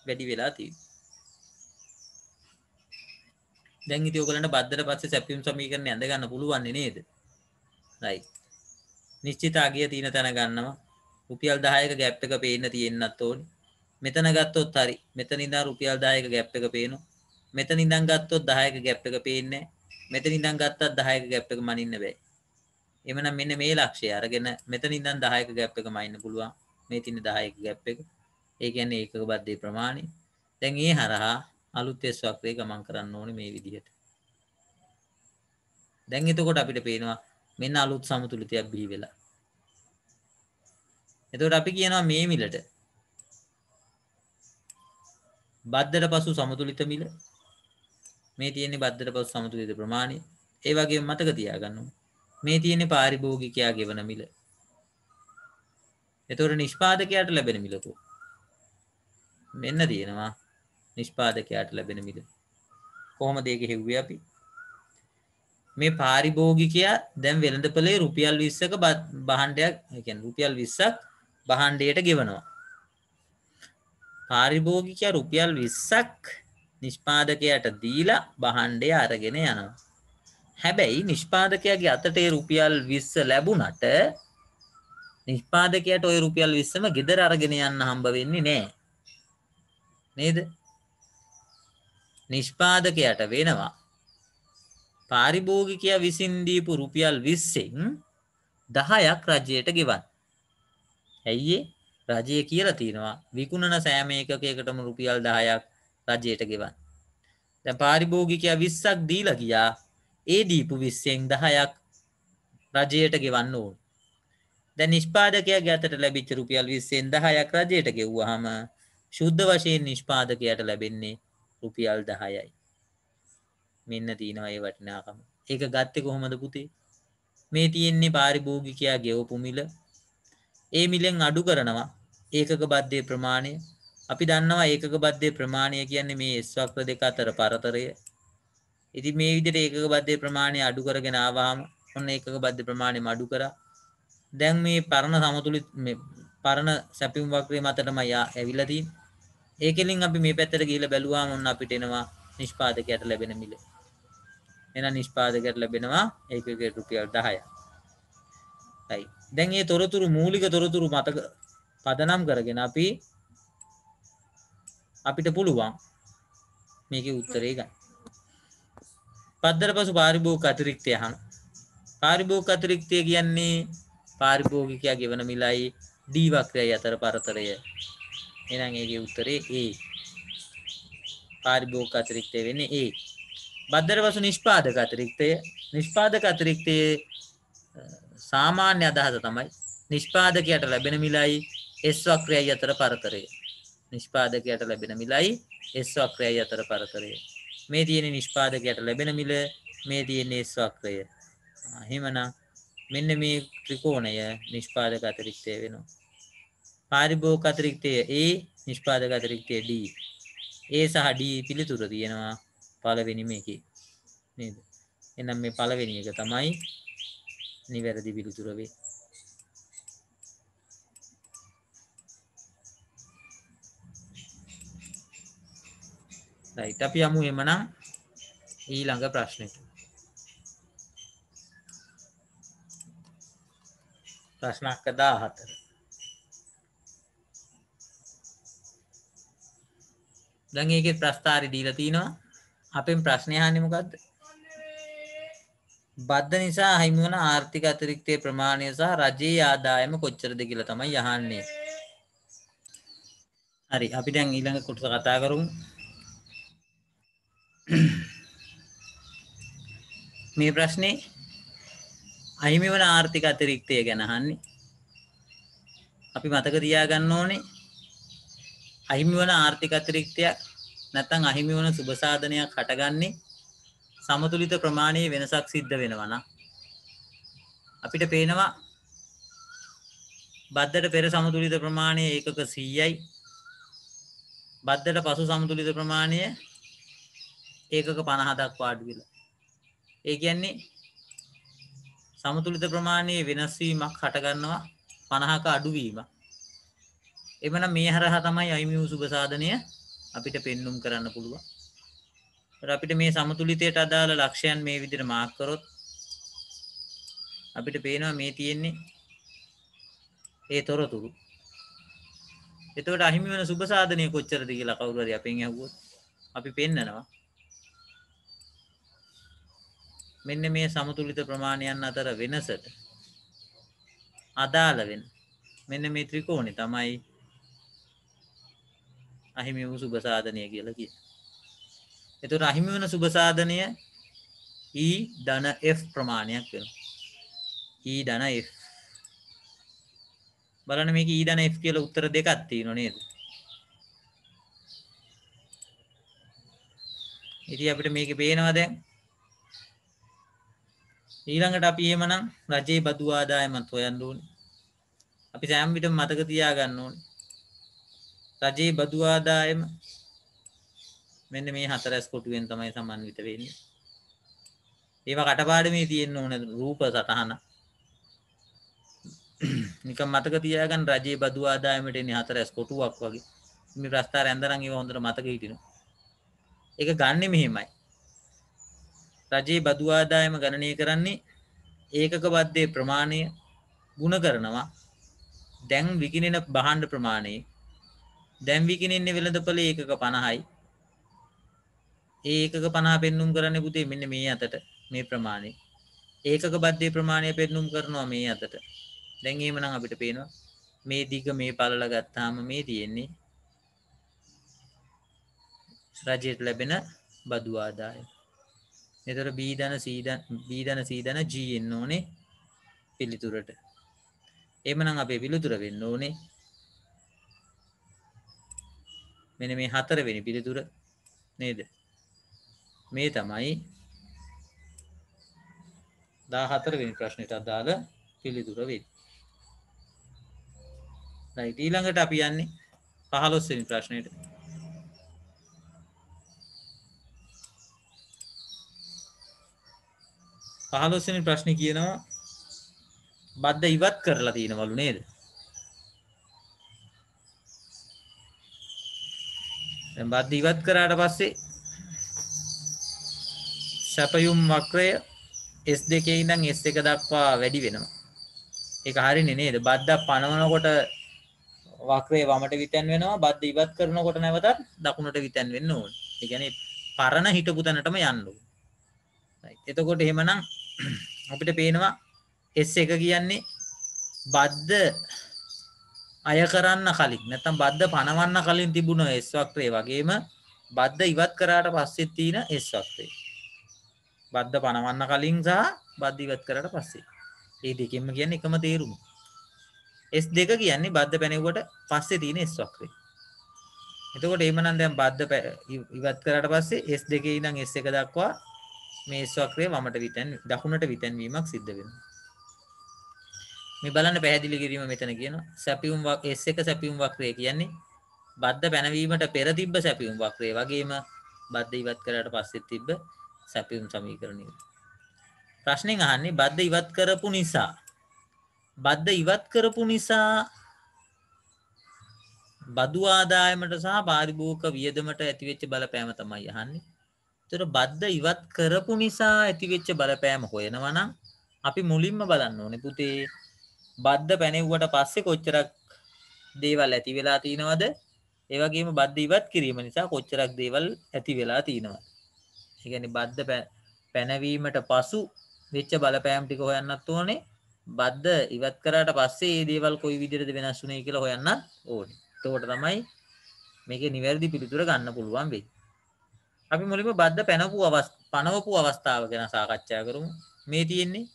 වැඩි වෙලා තියෙනවා. දැන් ඉතින් ඔයගලන්ට බද්දට පස්සේ සැපයුම් සමීකරණය අඳ ගන්න පුළුවන් නේද? රයිට්. නිශ්චිත අගය තියෙන තැන ගන්නවා. රුපියල් 10ක ગેප් එක පේන්න තියෙන්නත් ඕනේ. මෙතන ගත්තොත් හරි. මෙතන ඉඳන් රුපියල් 10ක ગેප් එක පේනවා. මෙතන ඉඳන් ගත්තොත් 10ක ગેප් එක පේන්නේ නැහැ. මෙතන ඉඳන් ගත්තත් 10ක ગેප් එක මනින්න බෑ. එhmenan මෙන්න මේ ලක්ෂය අරගෙන මෙතන ඉඳන් 10ක ગેප් එක මනින්න පුළුවන්. මේ තියෙන 10ක ગેප් එක. ඒ කියන්නේ ඒකක බද්දේ ප්‍රමාණය. දැන් ඒ හරහා අලුත් S වක්‍රේ ගමන් කරන්න ඕනේ මේ විදිහට. දැන් එතකොට අපිට පේනවා මෙන්න අලුත් සමතුලිතයක් බිහි වෙලා. එතකොට අපි කියනවා මේ මිලට බද්දට පසු සමතුලිත මිල මේ තියෙන්නේ බද්දට පසු සමතුලිත ප්‍රමාණය. ඒ වගේම මතක තියාගන්න ඕනේ. මේ තියෙන්නේ පාරිභෝගිකයා ගෙවන මිල. එතකොට නිෂ්පාදකයාට ලැබෙන මිල මෙන්න තියෙනවා නිෂ්පාදකයාට ලැබෙන මිල. කොහොමද ඒක හෙව්වේ අපි? මේ පාරිභෝගිකයා දැන් වෙළඳපොලේ රුපියල් 20ක භාණ්ඩයක්, ඒ කියන්නේ රුපියල් 20ක් භාණ්ඩයට ගෙවනවා. පාරිභෝගිකයා රුපියල් 20ක් නිෂ්පාදකයාට දීලා භාණ්ඩය අරගෙන යනවා. හැබැයි නිෂ්පාදකයාගේ අතට ඒ රුපියල් 20 ලැබුණට නිෂ්පාදකයාට ওই රුපියල් 20ම ගෙදර අරගෙන යන්න හම්බ වෙන්නේ නැහැ. නේද? නිෂ්පාදකයාට වෙනවා පාරිභෝගිකයා විසින් දීපු රුපියල් 20න් 10ක් රජයට ගෙවන්න. ඇයි රජය කියලා තියෙනවා විකුණන සෑම ඒකකයකටම රුපියල් 10ක් රජයට ගෙවන්න. දැන් පාරිභෝගිකයා 20ක් දීලා ගියා. ඒ දීපු 20න් 10ක් රජයට ගෙවන්න ඕන. දැන් නිෂ්පාදකයාගේ අතට ලැබිච්ච රුපියල් 20න් 10ක් රජයට ගෙවුවාම ශුද්ධ වශයෙන් නිෂ්පාදකයාට ලැබෙන්නේ රුපියල් 10යි. මෙන්න තියෙනවා ඒ වටිනාකම. ඒක ගත්තේ කොහොමද පුතේ? මේ තියෙන්නේ පාරිභෝගිකයා ගෙවපු මිල. ඒ මිලෙන් අඩු කරනවා ඒකක බද්ධයේ ප්‍රමාණය. අපි දන්නවා ඒකක බද්ධයේ ප්‍රමාණය කියන්නේ මේ S වක්‍ර දෙක අතර පරතරය. ඉතින් මේ විදිහට ඒකක බද්ධයේ ප්‍රමාණය අඩු කරගෙන ආවහම ඔන්න ඒකක බද්ධ ප්‍රමාණයම අඩු කරා. දැන් මේ පරණ සමතුලිත මේ පරණ සැපියුම් වක්‍රය මතටම ඇවිල්ලා තියෙන්නේ. ඒකෙලින් අපි මේ පැත්තට ගිහිල්ලා බැලුවාම ඔන්න අපිට එනවා නිෂ්පාදකයට ලැබෙන මිල. එහෙනම් නිෂ්පාදකයට ලැබෙනවා ඒකකයට රුපියල් 10ක්. right. දැන් මේ තොරතුරු මූලික තොරතුරු මතක පදනම් කරගෙන අපිට පුළුවන් මේකේ උත්තරේ ගන්න. පද්දර පසු පාරිභෝගික අතිරික්තය අහන. පාරිභෝගික අතිරික්තය කියන්නේ පාරිභෝගිකයා ගෙවන මිලයි D වක්‍රයයි අතර පරතරය. එහෙනම් ඒකේ උත්තරේ A. පාරිභෝගික අතිරික්තය වෙන්නේ A. බද්දර පසු නිෂ්පාදක අතිරික්තය. නිෂ්පාදක අතිරික්තයේ සාමාන්‍ය අදහස තමයි නිෂ්පාදකයට ලැබෙන මිලයි S වක්‍රයයි අතර පරතරය. නිෂ්පාදකයට ලැබෙන මිලයි S වක්‍රයයි අතර පරතරය. මේ තියෙන නිෂ්පාදකයට ලැබෙන මිල, මේ තියෙන S වක්‍රය. එහෙමනම් මෙන්න මේ ත්‍රිකෝණය නිෂ්පාදක අතිරික්තය වෙනවා. පාරිභෝගික අතිරික්තය A, නිෂ්පාදක අතිරික්තය D. A සහ D පිළිතුර තියෙනවා පළවෙනි මේකේ. නේද? එහෙනම් මේ පළවෙනි එක තමයි නිවැරදි පිළිතුර වෙන්නේ. right. අපි යමු එමනම් ඊළඟ ප්‍රශ්නෙට. ප්‍රශ්න 14. දැන් ඒකේ ප්‍රස්තාරي දීලා තිනවා. අපෙන් ප්‍රශ්නේ අහන්නේ මොකද්ද? බද්ධ නිසා හිමි වන ආර්ථික අතිරික්තයේ ප්‍රමාණය සහ රජයේ ආදායම කොච්චරද කියලා තමයි අහන්නේ. හරි අපි දැන් ඊළඟ කොටස කතා කරමු. මේ ප්‍රශ්නේ අහිමි වන ආර්ථික අතිරික්තය ගැන අහන්නේ. අපි මතක තියාගන්න ඕනේ අහිමි වන ආර්ථික අතිරික්තයක් නැත්නම් අහිමි වන සුබ සාධනයක් හටගන්නේ සමතුලිත ප්‍රමාණයේ වෙනසක් සිද්ධ වෙනවා නම් අපිට පේනවා බද්දට පෙර සමතුලිත ප්‍රමාණය ඒකක 100යි බද්දට පසු සමතුලිත ප්‍රමාණය ඒකක 50 දක්වා අඩු වෙලා. ඒ කියන්නේ සමතුලිත ප්‍රමාණයේ වෙනස් වීමක් හට ගන්නවා 50ක අඩුවීමක්. එමනම් මේ හරහා තමයි අහිමි වූ සුබ සාධනය අපිට පෙන්눔 කරන්න පුළුවන්. අපිට මේ සමතුලිතයට අදාළ ලක්ෂයන් මේ විදිහට මාක් කරොත් අපිට පේනවා මේ තියෙන්නේ ඒ තොරතුරු. එතකොට අහිමි වෙන සුබ සාධනය කොච්චරද කියලා කවුරු හරි අපෙන් අහුවොත් අපි පෙන්නනවා. මෙන්න මේ සමතුලිත ප්‍රමාණයන් අතර වෙනසට අදාළ වෙන මෙන්න මේ ත්‍රිකෝණය තමයි අහිමි වූ සුබ සාධනය කියලා කියන්නේ. එතකොට අහිමි වෙන සුබ සාධනය E ධන F ප්‍රමාණයක් වෙනවා. E ධන F. බලන්න මේක E ධන F කියලා උත්තර දෙකක් තියෙනවා නේද? ඉතින් අපිට මේකේ පේනවා දැන් ඊළඟට අපි එහෙමනම් රජයේ බදු ආදායමත් හොයන්න ඕනේ. අපි සෑම විටම මතක තියාගන්න ඕනේ. රජයේ බදු ආදායම මෙන්න මේ හතරස් කොටුවෙන් තමයි සමන්විත වෙන්නේ. ඒවා කටපාඩමේ තියෙන්න ඕනේ රූප සටහන. නිකන් මතක තියාගන්න රජයේ බදු ආදායමට එන්නේ හතරස් කොටුවක් වගේ. මේ ප්‍රස්තාරය ඇඳරන් ඒව හොඳට මතක හිටිනවා. ඒක ගන්නෙ මෙහෙමයි. රජයේ බදු ආදායම ගණනය කරන්නේ ඒකක බද්ධයේ ප්‍රමාණය ගුණ කරනවා දැන් විකිනෙන භාණ්ඩ ප්‍රමාණය. දැන් විකිනෙන්නේ වෙළඳපොළ ඒකක 50යි. ඒ ඒකක 50 පෙන්눔 කරන්නේ පුතේ මෙන්න මේ අතට මේ ප්‍රමාණය. ඒකක බද්ධයේ ප්‍රමාණය පෙන්눔 කරනවා මේ අතට. දැන් එහෙමනම් අපිට පේනවා මේ දිග මේ පළල ගත්තාම මේ තියෙන්නේ රජයට ලැබෙන බදු ආදායම. එතකොට බීධන සීධන G එන්න ඕනේ පිළිතුරට. එහෙමනම් අපේ පිළිතුර වෙන්න ඕනේ මෙන්න මේ 4 වෙනි පිළිතුර නේද? මේ තමයි 14 වෙනි ප්‍රශ්නෙට අදාළ පිළිතුර වෙන්නේ. රයිට්, ඊළඟට අපි යන්නේ 15 වෙනි ප්‍රශ්නෙට. 15 වෙනි ප්‍රශ්නේ කියනවා බද්ද ඉවත් කරලා තියෙනවලු නේද? දැන් බද්ද ඉවත් කරාට පස්සේ සැපයුම් වක්‍රය S2 ඉඳන් S1 දක්වා වැඩි වෙනවා. ඒක හරිනේ නේද? බද්දක් පනවනකොට වක්‍රය වමට විතැන් වෙනවා. බද්ද ඉවත් කරනකොට නැවතත් දකුණට විතැන් වෙන්න ඕනේ. ඒ කියන්නේ පරණ හිටපු තැනටම යන්න ඕනේ. එතකොට එහෙමනම් අපිට පේනවා S1 කියන්නේ බද්ද අය කරන්න කලින් නැත්නම් බද්ද පනවන්න කලින් තිබුණ S වක්‍රය වගේම බද්ද ඉවත් කරාට පස්සේ තියෙන S වක්‍රය. බද්ද පනවන්න කලින් සහ බද්ද ඉවත් කරාට පස්සේ. මේ දෙකෙන්ම කියන්නේ එකම තේරුම. S2 කියන්නේ බද්ද පැනෙව්වට පස්සේ තියෙන S වක්‍රය. එතකොට එහෙමනම් දැන් බද්ද ඉවත් කරාට පස්සේ S2 ඉඳන් S1 දක්වා මේ S වක්‍රය වමට විතැන් දකුණට විතැන්වීමක් සිද්ධ වෙනවා. මේ බලන්න පැහැදිලි කිරීම මෙතන කියනවා සැපියුම් S1 සැපියුම් වක්‍රය කියන්නේ බද්ද පැනවීමට පෙර තිබ්බ සැපියුම් වක්‍රය වගේම බද්ද ඉවත් කරාට පස්සේ තිබ්බ සැපියුම් සමීකරණය. ප්‍රශ්නෙන් අහන්නේ බද්ද ඉවත් කරපු නිසා බදු ආදායමට සහ පාරිභෝගික වියදමට ඇතිවෙච්ච බලපෑම තමයි අහන්නේ. ඒතර බද්ද ඉවත් කරපු නිසා ඇතිවෙච්ච බලපෑම හොයනවා නම් අපි මුලින්ම බලන්න ඕනේ පුතේ බද්ද පැනෙව්වට පස්සේ කොච්චරක් දේවල් ඇති වෙලා තියෙනවද? ඒ වගේම බද්ද ඉවත් කිරීම නිසා කොච්චරක් දේවල් ඇති වෙලා තියෙනවද? ඒ කියන්නේ බද්ද පැනවීමට පසු වෙච්ච බලපෑම් ටික හොයන්නත් ඕනේ. බද්ද ඉවත් කරාට පස්සේ මේ දේවල් කොයි විදිහටද වෙනස් වුනේ කියලා හොයන්නත් ඕනේ. එතකොට තමයි මේකේ නිවැරදි පිළිතුර ගන්න පුළුවන් වෙන්නේ. අපි මුලින්ම බද්ද පනවපු අවස්ථාව ගැන සාකච්ඡා කරමු. මේ තියෙන්නේ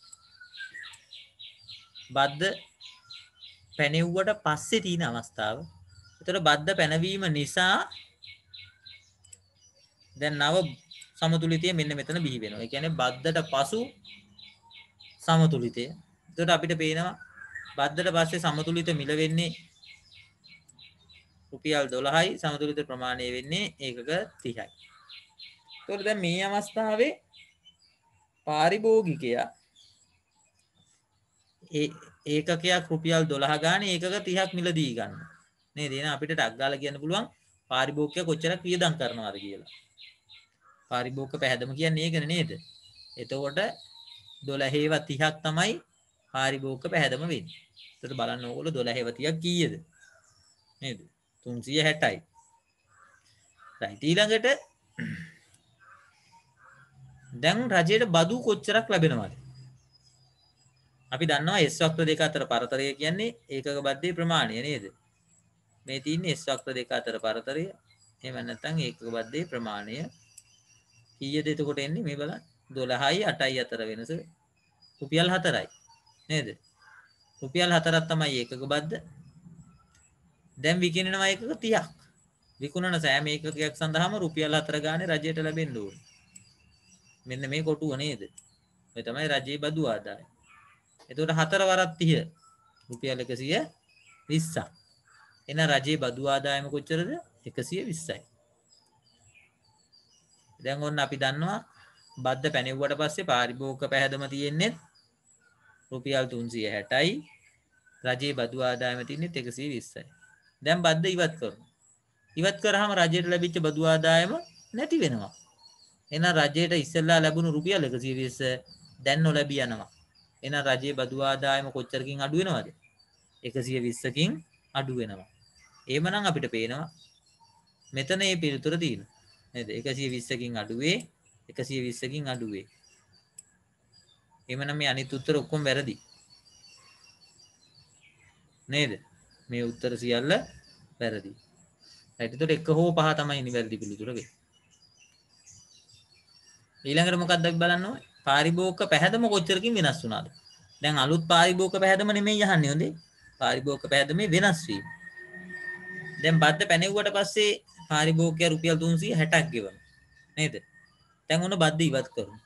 බද්ද පැනෙව්වට පස්සේ තියෙන අවස්ථාව. එතකොට බද්ද පැනවීම නිසා දැන් නව සමතුලිතය මෙන්න මෙතන බිහි වෙනවා. ඒ කියන්නේ බද්දට පසු සමතුලිතය. එතකොට අපිට පේනවා බද්දට පස්සේ සමතුලිත මිල වෙන්නේ රුපියල් 12යි සමතුලිත ප්‍රමාණය වෙන්නේ ඒකක 30යි. එතකොට දැන් මේ අවස්ථාවේ පාරිභෝගිකයා ඒකකයක් රුපියල් 12 ගානේ ඒකක 30ක් මිලදී ගන්නවා. නේද? එහෙනම් අපිට ටක් ගාලා කියන්න පුළුවන් පාරිභෝගිකයා කොච්චරක් වියදම් කරනවද කියලා. පාරිභෝගික පැහැදම කියන්නේ ඒකනේ නේද? එතකොට 12 30ක් තමයි පාරිභෝගික පැහැදම වෙන්නේ. එතකොට බලන්න ඕගොල්ලෝ 12 30ක් කීයද? නේද? 360යි. රයිට්, ඊළඟට දැන් රජයට බදු කොච්චරක් ලැබෙනවද? අපි දන්නවා S වක්‍ර දෙක අතර පරතරය කියන්නේ ඒකක බද්දේ ප්‍රමාණය නේද? මේ තියෙන්නේ S වක්‍ර දෙක අතර පරතරය. එහෙම නැත්නම් ඒකක බද්දේ ප්‍රමාණය. කීයද එතකොට එන්නේ මේ බලන්න. 12යි 8යි අතර වෙනස රුපියල් 4යි. නේද? රුපියල් 4ක් තමයි ඒකක බද්ද. දැන් විකිණෙනවා ඒකක 30ක්. විකුණන සෑම ඒකකයක් සඳහාම රුපියල් 4 ගානේ රජයට ලැබෙන්න ඕනේ. මෙන්න මේ කොටුව නේද? මේ තමයි රජයේ බදු ආදායම. එතකොට 4 වරක් 30 රුපියල් 120ක්. එන රජයේ බදු ආදායම කොච්චරද? 120යි. දැන් ඔන්න අපි දන්නවා බද්ද පැනෙව්වට පස්සේ පාරිභෝගික පැහැදම තියෙන්නේ රුපියල් 360යි. රජයේ බදු ආදායම තියෙන්නේ 120යි. දැන් බද්ද ඉවත් කරනවා. ඉවත් කරාම රජයට ලැබිච්ච බදු ආදායම නැති වෙනවා. එහෙනම් රජයට ඉස්සෙල්ලා ලැබුණු රුපියල් 120 දැන් නොලැබී යනවා. එහෙනම් රජයේ බදු ආදායම කොච්චරකින් අඩු වෙනවද? 120කින් අඩු වෙනවා. එහෙමනම් අපිට පේනවා මෙතන මේ පිළිතුර තියෙනවා. නේද? 120කින් අඩුවේ 120කින් අඩුවේ. එහෙමනම් මේ අනිත් උත්තර ඔක්කොම වැරදි. නේද? මේ උත්තර සියල්ල වැරදි. right එතකොට එක හෝ පහ තමයි නිවැරදි පිළිතුර වෙන්නේ. ඊළඟට මොකක්ද අපි බලන්න ඕනේ? පාරිභෝගික පැහැදම කොච්චරකින් වෙනස් වුණාද? දැන් අලුත් පාරිභෝගික පැහැදම නෙමෙයි අහන්නේ හොඳේ. පාරිභෝගික පැහැදමේ වෙනස් වීම. දැන් බද්ද පැනෙව්වට පස්සේ පාරිභෝගිකයා රුපියල් 360ක් ගෙවනවා. නේද? දැන් ඔන්න බද්ද ඉවත් කරමු.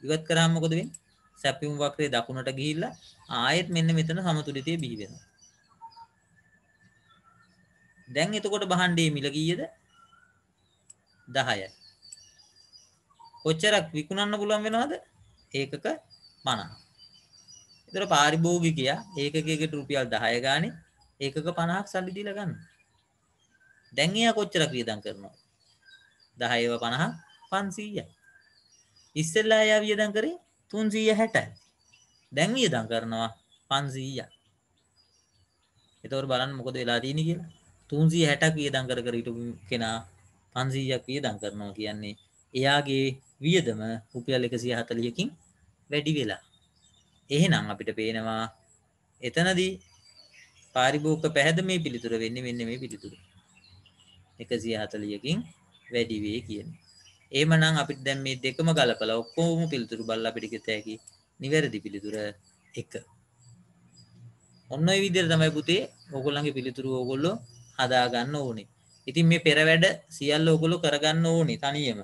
ඉවත් කරාම මොකද වෙන්නේ? සැපියුම් වක්‍රයේ දකුණට ගිහිල්ලා ආයෙත් මෙන්න මෙතන සමතුලිතය බිහි වෙනවා. දැන් එතකොට බහණ්ඩේ මිල කීයද? 10යි. කොච්චරක් විකුණන්න පුළුවන් වෙනවද? ඒකක 50. ඒතර පාරිභෝගිකයා ඒකකයකට රුපියල් 10 ගානේ ඒකක 50ක් සල්ලි දීලා ගන්නවා. දැන් එයා කොච්චරක් වියදම් කරනවද? 10 50 500යි. ඉස්සෙල්ලා එයා වියදම් කරේ 360යි. දැන් වියදම් කරනවා 500යි. එතකොට බලන්න මොකද වෙලා තියෙන්නේ කියලා. 360ක් වියදම් කර කර හිටපු කෙනා 500ක් වියදම් කරනවා කියන්නේ එයාගේ වියදම රුපියල් 140කින් වැඩි වෙලා. එහෙනම් අපිට පේනවා එතනදී පාරිභෝගික පැහැදමේ පිළිතුර වෙන්නේ මෙන්න මේ පිළිතුර. 140කින් වැඩි වේ කියන්නේ. එහෙමනම් අපිට දැන් මේ දෙකම ගලපලා ඔක්කොම පිළිතුරු බලලා අපිට කිත හැකි නිවැරදි පිළිතුර 1. ඔන්න ඔය විදිහට තමයි පුතේ ඕගොල්ලන්ගේ පිළිතුරු ඕගොල්ලෝ හදා ගන්න ඕනේ. ඉතින් මේ පෙර වැඩ සියල්ල ඕගොල්ලෝ කරගන්න ඕනේ තනියම.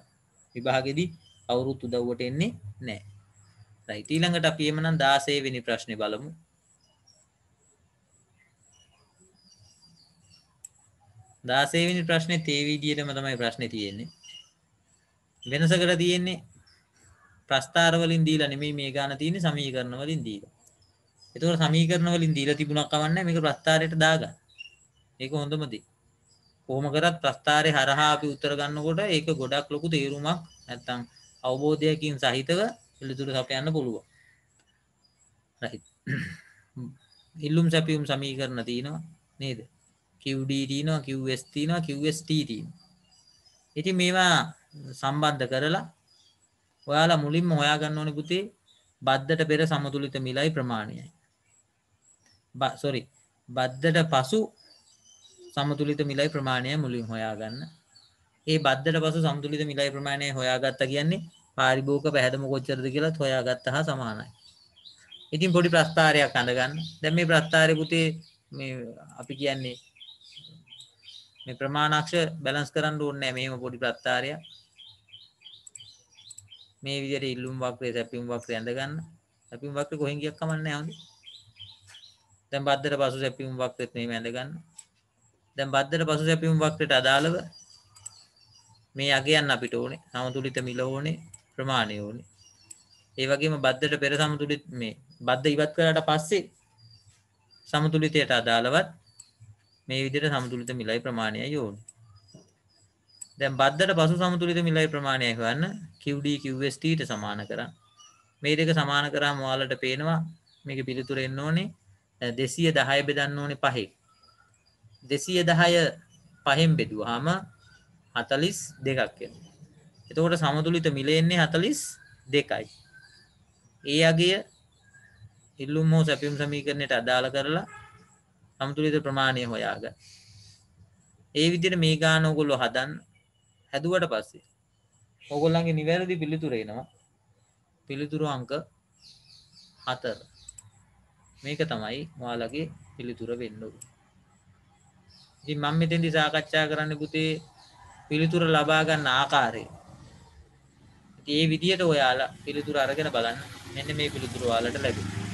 විභාගෙදී කවුරුත් උදව්වට එන්නේ නැහැ. රයිට් ඊළඟට අපි එමනම් 16 වෙනි ප්‍රශ්නේ බලමු. 16 වෙනි ප්‍රශ්නේ තේ විදියටම තමයි ප්‍රශ්නේ තියෙන්නේ. වෙනසකට තියෙන්නේ ප්‍රස්ථාර වලින් දීලා නෙමෙයි මේ ගාන තියෙන්නේ සමීකරණ වලින් දීලා. ඒතකොට සමීකරණ වලින් දීලා තිබුණක් කවන්නේ මේක ප්‍රස්ථාරයට දාගන්න. ඒක හොඳම දේ. කොහොම කරත් ප්‍රස්ථාරේ හරහා අපි උත්තර ගන්නකොට ඒක ගොඩක් ලොකු තේරුමක් නැත්තම් අවබෝධයකින් සහිතව පිළිතුරු සපයන්න පුළුවන්. රයිට්. ඉල්ලුම් සැපියුම් සමීකරණ තියෙනවා නේද? QD තියෙනවා, QS තියෙනවා, QST තියෙනවා. ඉතින් මේවා සම්බන්ධ කරලා ඔයාලා මුලින්ම හොයාගන්න ඕනේ පුතේ බද්දට පෙර සමතුලිත මිලයි ප්‍රමාණයයි. බද්දට පසු සමතුලිත මිලයි ප්‍රමාණය මුලින් හොයාගන්න. ඒ බද්දට පසු සමතුලිත මිලයි ප්‍රමාණය හොයාගත්තා කියන්නේ පාරිභෝගික පැහැදම කොච්චරද කියලාත් හොයාගත්තා හා සමානයි. ඉතින් පොඩි ප්‍රස්ථාරයක් අඳගන්න. දැන් මේ ප්‍රස්ථාරේ පුතේ මේ අපි කියන්නේ මේ ප්‍රමාණාක්ෂ බැලන්ස් කරන්න ඕනේ නැහැ. මේව පොඩි ප්‍රස්ථාරයක්. මේ විදිහට ඉල්ලුම් වක්‍රය සැපියුම් වක්‍රය අඳගන්න. සැපියුම් වක්‍රය කොහෙන් ගියක් කමක් නැහැ හොඳේ. දැන් බද්දට පසු සැපියුම් වක්‍රෙත් මෙහෙම අඳගන්න. දැන් බද්දට පසු සැපියුම් වක්‍රයට අදාළව මේ අගයන් අපිට ඕනේ. සමතුලිත මිල ඕනේ, ප්‍රමාණය ඕනේ. ඒ වගේම බද්දට පෙර සමතුලිත මේ බද්ද ඉවත් කරාට පස්සේ සමතුලිතයට අදාළවත් මේ විදිහට සමතුලිත මිලයි ප්‍රමාණයයි ඕනේ. දැන් බද්දට පසු සමතුලිත මිලයි ප්‍රමාණයයි හොයන්න QD QST ට සමාන කරන්න. මේ දෙක සමාන කරාම ඔයාලට පේනවා මේකේ පිළිතුර එන්න ඕනේ 210 බෙදන්න ඕනේ 5. 210 5න් බෙදුවාම 42ක් එනවා. එතකොට සමතුලිත මිල එන්නේ 42යි. ඒ අගය ඉල්ලුම් හෝ සැපියුම් සමීකරණයට අදාළ කරලා සමතුලිත ප්‍රමාණය හොයාගන්න. ඒ විදිහට මේ ගාන ඕගොල්ලෝ හදන්න. හැදුවට පස්සේ ඕගොල්ලන්ගේ නිවැරදි පිළිතුර එනවා. පිළිතුරු අංක 4. මේක තමයි ඔයාලගේ පිළිතුර වෙන්න ඕනේ. ඉතින් මම මෙතෙන්දි සාකච්ඡා කරන්න පුතේ පිළිතුර ලබා ගන්න ආකාරය. ඉතින් මේ විදිහට ඔයාලා පිළිතුර අරගෙන බලන්න. මෙන්න මේ පිළිතුර ඔයාලට ලැබෙනවා.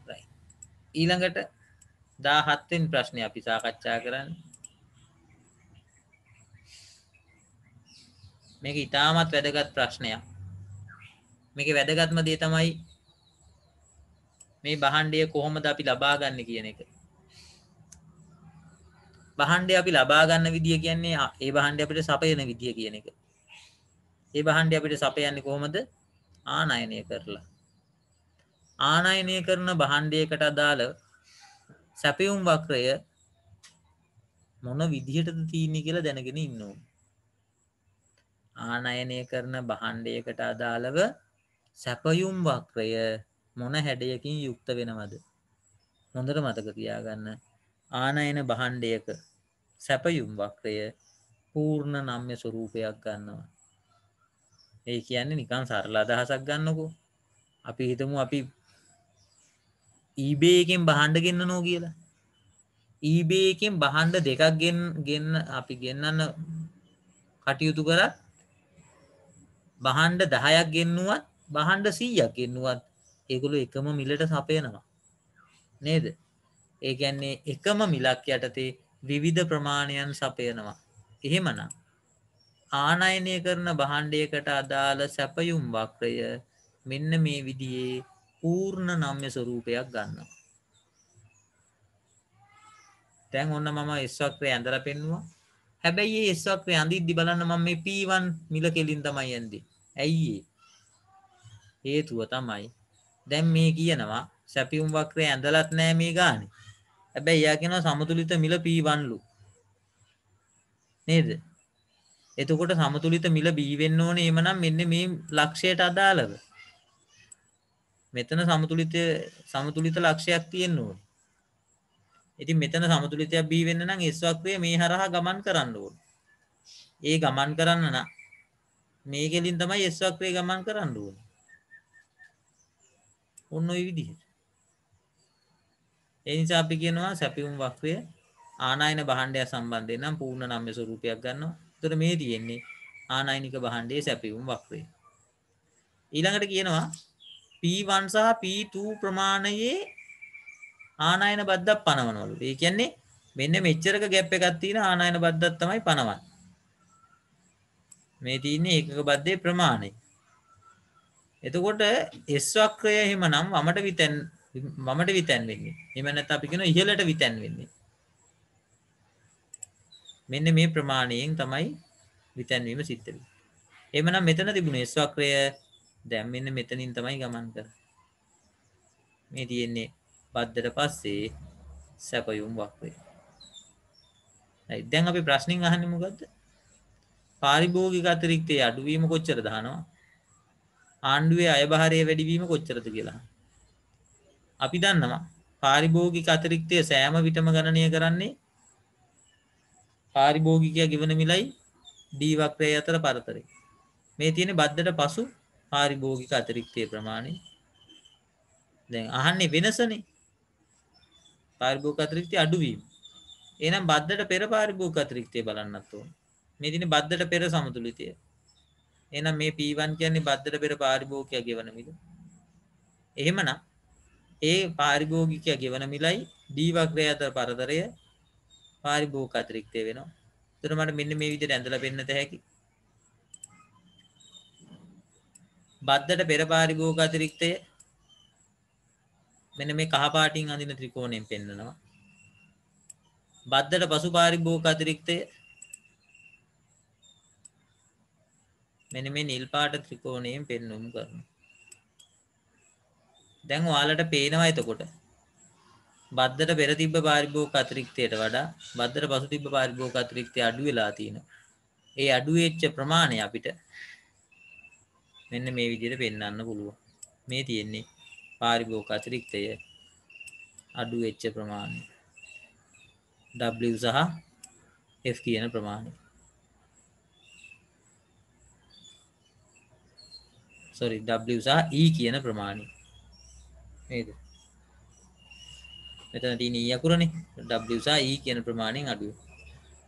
right. ඊළඟට 17 වෙනි ප්‍රශ්නේ අපි සාකච්ඡා කරන්නේ. මේක ඉතාමත් වැදගත් ප්‍රශ්නයක්. මේකේ වැදගත්ම දේ තමයි මේ භාණ්ඩය කොහොමද අපි ලබා ගන්න කියන එක. භාණ්ඩය අපි ලබා ගන්න විදිය කියන්නේ ඒ භාණ්ඩය අපිට සපයන විදිය කියන එක. ඒ භාණ්ඩය අපිට සපයන්නේ කොහොමද? ආනයනය කරලා. ආනයනය කරන භාණ්ඩයකට අදාළ සැපයුම් වක්‍රය මොන විදිහටද තියෙන්නේ කියලා දැනගෙන ඉන්න ඕනේ. ආනයනය කරන භාණ්ඩයකට අදාළව සැපයුම් වක්‍රය මොන හැඩයකින් යුක්ත වෙනවද? හොඳට මතක තියාගන්න ආනයන භාණ්ඩයක සැපයුම් වක්‍රය පූර්ණ නම්‍ය ස්වරූපයක් ගන්නවා. ඒ කියන්නේ නිකන් සරල අදහසක් ගන්නකෝ. අපි හිතමු අපි eBay එකෙන් භාණ්ඩ ගෙන්නනවා කියලා. eBay එකෙන් භාණ්ඩ දෙකක් ගෙන්න අපි ගෙන්නන්න කටයුතු කරත් භාණ්ඩ 10ක් ගෙන්නුවත් භාණ්ඩ 100ක් ගෙන්නුවත් ඒගොල්ලෝ එකම මිලට සපයනවා. නේද? ඒ කියන්නේ එකම මිලක් යටතේ විවිධ ප්‍රමාණයන් සපයනවා. එහෙමනම් ආනයනය කරන භාණ්ඩයකට අදාළ සැපයුම් වක්‍රය මෙන්න මේ විදිහේ පූර්ණ නම්‍ය ස්වරූපයක් ගන්නවා. දැන් ඔන්න මම S වක්‍රය ඇඳලා පෙන්නුවා. හැබැයි මේ S වක්‍රය අඳිද්දි බලන්න මම මේ P1 මිල කෙලින් තමයි ඇඳේ. ඇයි ඒ? හේතුව තමයි දැන් මේ කියනවා සැපයුම් වක්‍රය ඇඳලත් නෑ මේ ගානේ. හැබැයි එයා කියනවා සමතුලිත මිල P1 ලු. නේද? එතකොට සමතුලිත මිල B වෙන්න ඕනේ එමනම් මෙන්න මේ ලක්ෂයට අදාළව. මෙතන සමතුලිත ලක්ෂයක් තියෙන්න ඕනේ. ඉතින් මෙතන සමතුලිතයක් B වෙන්න නම් S වක්‍රය මේ හරහා ගමන් කරන්න ඕනේ. ඒ ගමන් කරන්න නම් මේ කෙලින් තමයි S වක්‍රය ගමන් කරන්න ඕනේ. ඔන්න ඔය විදිහට. ඒ නිසා අපි කියනවා සැපයුම් වක්‍රය ආනයන භාණ්ඩය සම්බන්ධයෙන් නම් පූර්ණ නම්‍ය ස්වරූපයක් ගන්නවා. ඒතර මේ තියෙන්නේ ආනයනික භාණ්ඩයේ සැපයුම් වක්‍රය. ඊළඟට කියනවා P1 සහ P2 ප්‍රමාණයේ ආනයන බද්ධක් පනවනවලු. ඒ කියන්නේ මෙන්න මෙච්චරක ગેප් එකක් තියෙන ආනයන බද්ධක් තමයි පනවන්නේ. මේ තියෙන්නේ ඒකක බද්ධේ ප්‍රමාණය. එතකොට S වක්‍රය එහෙමනම් වමට විතැන් වෙන්නේ. එහෙම නැත්නම් අපි කියනවා ඉහළට විතැන් වෙන්නේ. මෙන්න මේ ප්‍රමාණයෙන් තමයි විතැන්වීම සිද්ධ වෙන්නේ. එහෙමනම් මෙතන තිබුණේ S වක්‍රය දැන් මෙන්න මෙතනින් තමයි ගමන් කරන්නේ. මේ තියෙන්නේ බද්ධට පස්සේ සැපයුම් වක්‍රය. හරි. දැන් අපි ප්‍රශ්نين අහන්නේ මොකද්ද? පාරිභෝගික අතිරික්තයේ අඩුවීම කොච්චර දානවා? ආණ්ඩුවේ අයභාරය වැඩිවීම කොච්චරද කියලා. අපි දන්නවා පාරිභෝගික අතිරික්තය සෑම විටම ගණනය කරන්නේ පාරිභෝගිකයා ගෙවන මිලයි D වක්‍රය අතර පරතරය. මේ තියෙන්නේ බද්දට පසු පාරිභෝගික අතිරික්තයේ ප්‍රමාණය. දැන් අහන්නේ වෙනසනේ. පාරිභෝගික අතිරික්තය අඩුවීම. එහෙනම් බද්දට පෙර පාරිභෝගික අතිරික්තය බලන්නත් ඕනේ. මේ තියෙන්නේ බද්දට පෙර සමතුලිතය. එහෙනම් මේ P1 කියන්නේ බද්දට පෙර පාරිභෝගිකයා ගෙවන මිල. එහෙමනම් ඒ පාරිභෝගිකයා ගෙවන මිලයි D වක්‍රය අතර පරතරය පාරිභෝගික අතිරික්තය වෙනවා. එතකොට මට මෙන්න මේ විදිහට ඇඳලා පෙන්නත හැකි. බද්දට පෙර පාරිභෝගික අතිරික්තය මෙන්න මේ කහ පාටින් අඳින ත්‍රිකෝණයෙන් පෙන්නනවා. බද්දට පසු පාරිභෝගික අතිරික්තය මෙන්න මේ නිල් පාට ත්‍රිකෝණයෙන් පෙන්වමු කරනවා. දැන් ඔයාලට පේනවා එතකොට බද්දට පෙර තිබ්බ පාරිභෝගික අතිරික්තයට වඩා බද්දට පසු තිබ්බ පාරිභෝගික අතිරික්තය අඩු වෙලා තියෙනවා. ඒ අඩු වෙච්ච ප්‍රමාණය අපිට මෙන්න මේ විදිහට පෙන්වන්න පුළුවන්. මේ තියෙන්නේ පාරිභෝගික අතිරික්තය අඩු වෙච්ච ප්‍රමාණය. W සහ F කියන ප්‍රමාණය. sorry W සහ E කියන ප්‍රමාණය. නේද? මෙතන තියෙන E අකුරනේ W සහ E කියන ප්‍රමාණයෙන් අඩු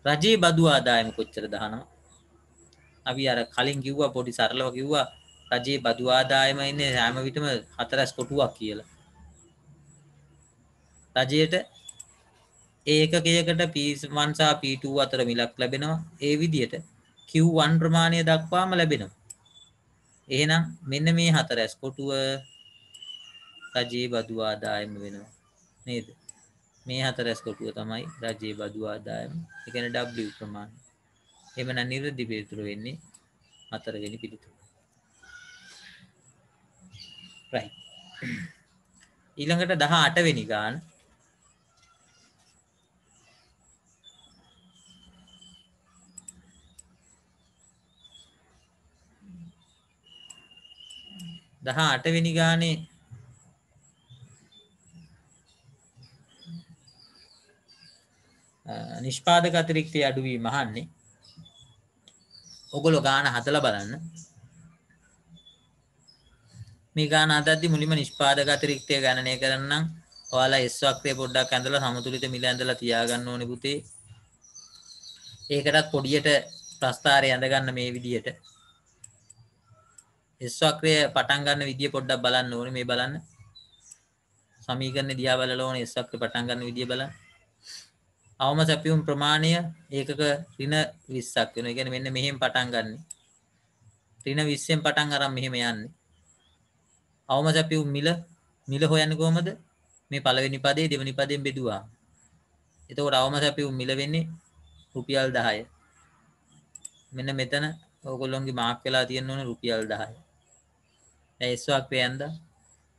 වෙනවා. රජයේ බදු ආදායම කොච්චර දානවා? අපි අර කලින් කිව්වා පොඩි සරලව කිව්වා රජයේ බදු ආදායම ඉන්නේ හැම විටම 4 කොටුවක් කියලා. රජයට ඒකකයකට P1 සහ P2 අතර මිලක් ලැබෙනවා. ඒ විදිහට Q1 ප්‍රමාණය දක්වාම ලැබෙනවා. එහෙනම් මෙන්න මේ 4 කොටුව රජයේ බදු ආදායම වෙනවා. නේද? මේ 4 කොටුව තමයි රජයේ බදු ආදායම. ඒ කියන්නේ W ප්‍රමාණය. එහෙමනම් නිර්දි පිළිතුර වෙන්නේ 4 වෙනි පිළිතුර. right. ඊළඟට 18 වෙනි ගාන 18 වෙනි ගානේ නිෂ්පාදක අතිරික්තයේ අඩුවීම අහන්නේ. ඔයගොල්ලෝ ගාන හදලා බලන්න. මේ ගාන හදද්දි මුලින්ම නිෂ්පාදක අතිරික්තය ගණනය කරන්නම්. ඔයාලා S වක්‍රය පොඩ්ඩක් ඇඳලා සමතුලිත මිල ඇඳලා තියාගන්න ඕනේ පුතේ. ඒකටත් පොඩියට ප්‍රස්ථාරය ඇඳ ගන්න මේ විදියට. S වක්‍රය පටන් ගන්න විදිය පොඩ්ඩක් බලන්න ඕනේ. මේ බලන්න. සමීකරණ දිහා බලලා ඕනේ S වක්‍රය පටන් ගන්න විදිය බලන්න. අවම සැපියුම් ප්‍රමාණය ඒකක ඍණ 20ක් වෙනවා. ඒ කියන්නේ මෙන්න මෙහෙම පටන් ගන්න. ඍණ 20ෙන් පටන් අරන් මෙහෙම යන්නේ. අවම සැපියුම් මිල හොයන්නේ කොහමද? මේ පළවෙනි පදේ දෙවෙනි පදයෙන් බෙදුවා. එතකොට අවම සැපියුම් මිල වෙන්නේ රුපියල් 10. මෙන්න මෙතන ඕගොල්ලොන්ගේ මාක් වෙලා තියෙන්න ඕනේ රුපියල් 10. දැන් S වක්‍රය ඇඳලා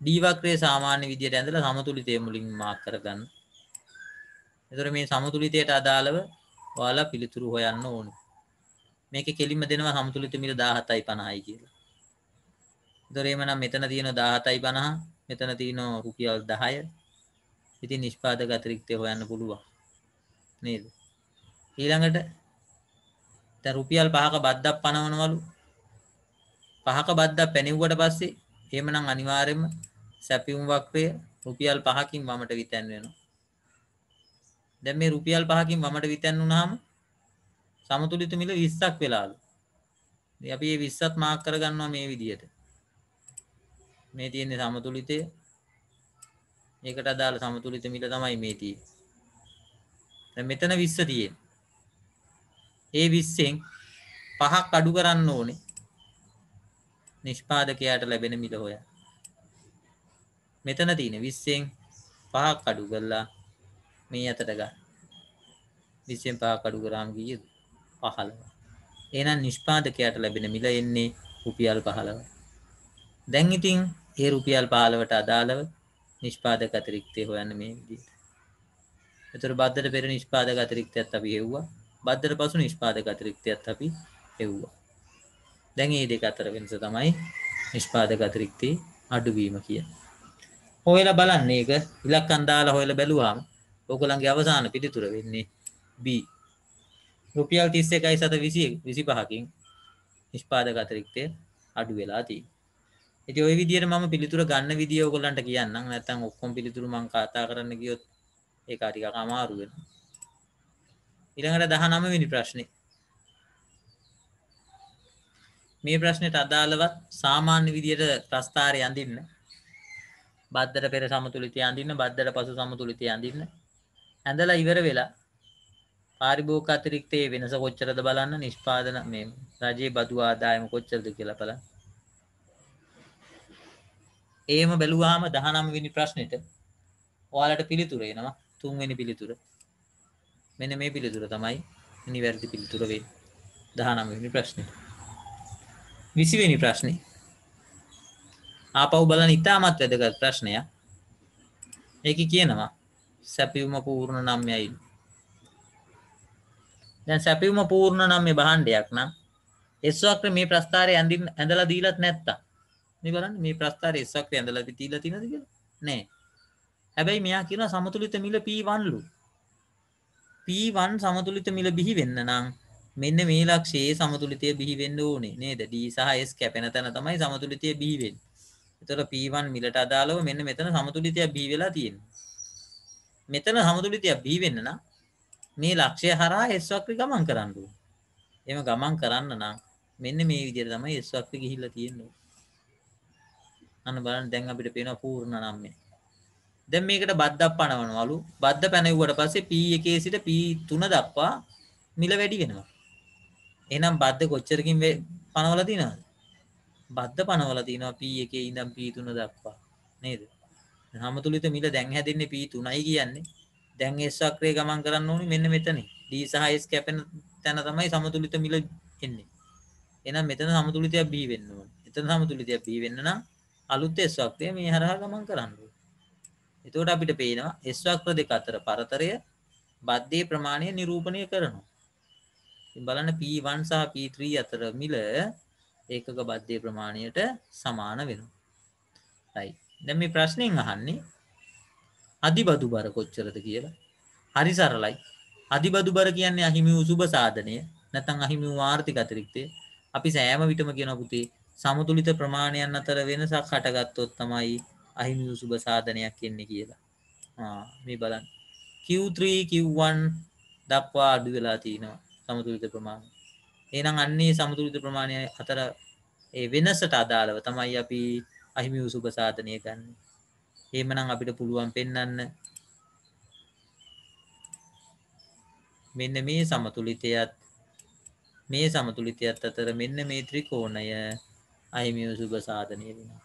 D වක්‍රයේ සාමාන්‍ය විදියට ඇඳලා සමතුලිතය මුලින් මාක් කරගන්න. එතකොට මේ සමතුලිතයට අදාළව ඔයාලා පිළිතුරු හොයන්න ඕනේ. මේකේ කෙලින්ම දෙනවා සමතුලිත මිල 17.50යි කියලා. එතකොට එhmenan මෙතන තියෙනවා 17.50, මෙතන තියෙනවා රුපියල් 10. ඉතින් නිෂ්පාදක අතිරික්තය හොයන්න පුළුවන්. නේද? ඊළඟට දැන් රුපියල් 5ක බද්දක් පනවනවලු. 5ක බද්දක් පැනෙව්වට පස්සේ එහෙමනම් අනිවාර්යයෙන්ම සැපියුම් වක්‍රය රුපියල් 5කින් වමට විතැන් වෙනවා. දැන් මේ රුපියල් 5කින් වමට විතැන් වුණාම සමතුලිත මිල 20ක් වෙලාලු. ඉතින් අපි මේ 20ත් මාක් කරගන්නවා මේ විදියට. මේ තියෙන්නේ සමතුලිතය. ඒකට අදාළ සමතුලිත මිල තමයි මේ තියෙන්නේ. දැන් මෙතන 20 තියෙන්නේ. ඒ 20න් 5ක් අඩු කරන්න ඕනේ. නිෂ්පාදකයාට ලැබෙන මිල හොයන්න. මෙතන තියෙන 20න් 5ක් අඩු කරලා මේ අතට ගන්න. 20න් 5ක් අඩු කරාම කීයද? 15. එහෙනම් නිෂ්පාදකයාට ලැබෙන මිල එන්නේ රුපියල් 15. දැන් ඉතින් ඒ රුපියල් 15ට අදාළව නිෂ්පාදක අතිරික්තය හොයන්න මේ විදිහට. ඒතර බද්දට පෙර නිෂ්පාදක අතිරික්තයත් අපි හෙව්වා. බද්දට පසු නිෂ්පාදක අතිරික්තයත් අපි හෙව්වා. දැන් මේ දෙක අතර වෙනස තමයි නිෂ්පාදක අතිරික්තයේ අඩුවීම කියන්නේ. හොයලා බලන්න ඒක ඉලක්කම් දාලා හොයලා බැලුවාම ඔයගොල්ලන්ගේ අවසාන පිළිතුර වෙන්නේ B. රුපියල් 31.25කින් නිෂ්පාදක අතිරික්තය අඩු වෙලා තියෙනවා. ඉතින් ওই විදිහට මම පිළිතුර ගන්න විදිය ඔයගොල්ලන්ට කියන්නම්. නැත්නම් ඔක්කොම පිළිතුරු මම කතා කරන්න ගියොත් ඒක ටිකක් අමාරු වෙනවා. ඊළඟට 19 වෙනි ප්‍රශ්නේ. මේ ප්‍රශ්නෙට අදාළව සාමාන්‍ය විදියට ප්‍රස්ථාරය අඳින්න. බද්දට පෙර සමතුලිතය අඳින්න, බද්දට පසු සමතුලිතය අඳින්න. ඇඳලා ඉවර වෙලා පාරිභෝගික අතිරික්තයේ වෙනස කොච්චරද බලන්න. නිෂ්පාදන මේ රජයේ බදු ආදායම කොච්චරද කියලා බලන්න. එහෙම බැලුවාම 19 වෙනි ප්‍රශ්නෙට ඔයාලට පිළිතුර එනවා. 3 වෙනි පිළිතුර. මෙන්න මේ පිළිතුර තමයි නිවැරදි පිළිතුර වෙන්නේ. 19 වෙනි ප්‍රශ්නෙට. 20 වෙනි ප්‍රශ්නේ. ආපහු බලන්න ඉතාමත් වැදගත් ප්‍රශ්නයක්. ඒකේ කියනවා සැපියුම පූර්ණ නම්යයි. දැන් සැපියුම පූර්ණ නම්ය භාණ්ඩයක් නම් S වක්‍රය මේ ප්‍රස්ථාරය ඇඳලා දීලත් නැත්තම් මේ බලන්න මේ ප්‍රස්ථාරය S වක්‍රය ඇඳලා දීලා තියෙනවද කියලා? නෑ. හැබැයි මෙයා කියනවා සමතුලිත මිල P1 ලු. P1 සමතුලිත මිල බිහි වෙන්න නම් මෙන්න මේ ලක්ෂයේ සමතුලිතය බිහි වෙන්න ඕනේ නේද? D සහ S කැපෙන තැන තමයි සමතුලිතය බිහි වෙන්නේ. එතකොට P1 මිලට අදාළව මෙන්න මෙතන සමතුලිතයක් බිහි වෙලා තියෙනවා. මෙතන සමතුලිතයක් බිහි වෙන්න නම් මේ ලක්ෂය හරහා S වක්‍රය ගමන් කරන්න ඕනේ. එහෙම ගමන් කරන්න නම් මෙන්න මේ විදිහට තමයි S වක්‍රය ගිහිල්ලා තියෙන්නේ. අන්න බලන්න දැන් අපිට පේනවා පූර්ණ නම්ය. දැන් මේකට බද්දක් පනවනවලු. බද්ද පැනෙව්වට පස්සේ P1 සිට P3 දක්වා මිල වැඩි වෙනවා. එහෙනම් බද්ද කොච්චරකින් පනවලා තියෙනවද? බද්ද පනවලා තියෙනවා P1 ඉඳන් P3 දක්වා. නේද? සමතුලිත මිල දැන් හැදෙන්නේ P3යි කියන්නේ. දැන් S වක්‍රය ගමන් කරන්න ඕනේ මෙන්න මෙතනේ. D සහ S කැපෙන තැන තමයි සමතුලිත මිල එන්නේ. එහෙනම් මෙතන සමතුලිතයක් බිහි වෙන්න ඕනේ. එතන සමතුලිතයක් බිහි වෙන්න නම් අලුත් S වක්‍රය මේ හරහා ගමන් කරන්න ඕනේ. එතකොට අපිට පේනවා S වක්‍ර දෙක අතර පරතරය බද්ධයේ ප්‍රමාණය නිරූපණය කරනවා. ඉතින් බලන්න P1 සහ P3 අතර මිල ඒකක බද්ධයේ ප්‍රමාණයට සමාන වෙනවා. right. දැන් මේ ප්‍රශ්نين අහන්නේ අදිබදු බර කොච්චරද කියලා. හරි සරලයි. අධිබදු බර කියන්නේ අහිමි වූ සුබ සාධනය නැත්නම් අහිමි වූ ආර්ථික අතිරික්තය. අපි සෑම විටම කියන පුතේ සමතුලිත ප්‍රමාණයන් අතර වෙනසක් හටගත්තොත් තමයි අහිමි වූ සුබ සාධනයක් එන්නේ කියලා. මේ බලන්න. Q3 Q1 දක්වා අඩු වෙලා තිනවා සමතුලිත ප්‍රමාණය. එහෙනම් අන්නේ සමතුලිත ප්‍රමාණය අතර ඒ වෙනසට අදාළව තමයි අපි අහිමි වූ සුබ සාධනය ගන්න. එහෙමනම් අපිට පුළුවන් පෙන්වන්න මෙන්න මේ සමතුලිතයත් අතර මෙන්න මේ ත්‍රිකෝණය අහිමි වූ සුබ සාධනය වෙනවා.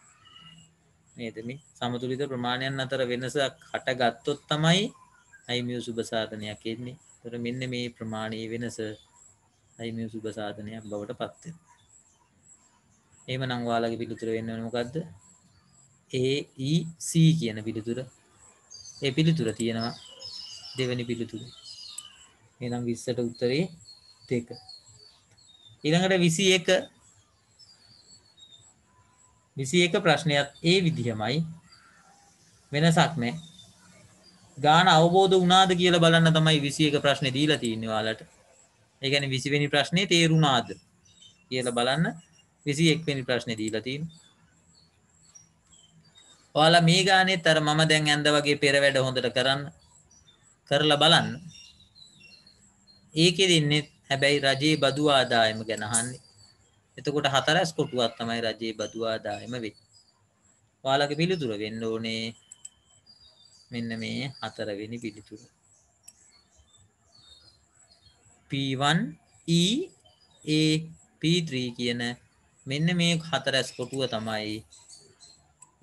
නේද? මේ සමතුලිත ප්‍රමාණයන් අතර වෙනසක් හටගත්තොත් තමයි අහිමි වූ සුබ සාධනයක් එන්නේ. ඒතර මෙන්න මේ ප්‍රමාණයේ වෙනස අහිමි වූ සුබ සාධනයක් බවට පත් වෙනවා. එහෙමනම් ඔයාලගේ පිළිතුර වෙන්න ඕනේ මොකද්ද? A E C කියන පිළිතුර. ඒ පිළිතුර තියෙනවා දෙවෙනි පිළිතුර. එහෙනම් 20ට උත්තරේ 2. ඊළඟට 21 ප්‍රශ්නයක් ඒ විදිහමයි වෙනසක් නැහැ. ගාන අවබෝධ වුණාද කියලා බලන්න තමයි 21 ප්‍රශ්නේ දීලා තියෙන්නේ ඔයාලට. ඒ කියන්නේ 20 වෙනි ප්‍රශ්නේ තේරුණාද කියලා බලන්න 21 වෙනි ප්‍රශ්නේ දීලා තියෙනවා. ඔයාලා මේ ගානේත් අර මම දැන් ඇඳ වගේ පෙර වැඩ හොඳට කරලා බලන්න. ඒකෙ දෙන්නේ හැබැයි රජයේ බදු ආදායම ගැන අහන්නේ. එතකොට 4 කොටුවක් තමයි රජයේ බදු ආදායම වෙන්නේ. ඔයාලගේ පිළිතුර වෙන්න ඕනේ මෙන්න මේ 4 වෙනි පිළිතුර. P1 E A P3 කියන මෙන්න මේ 4 කොටුව තමයි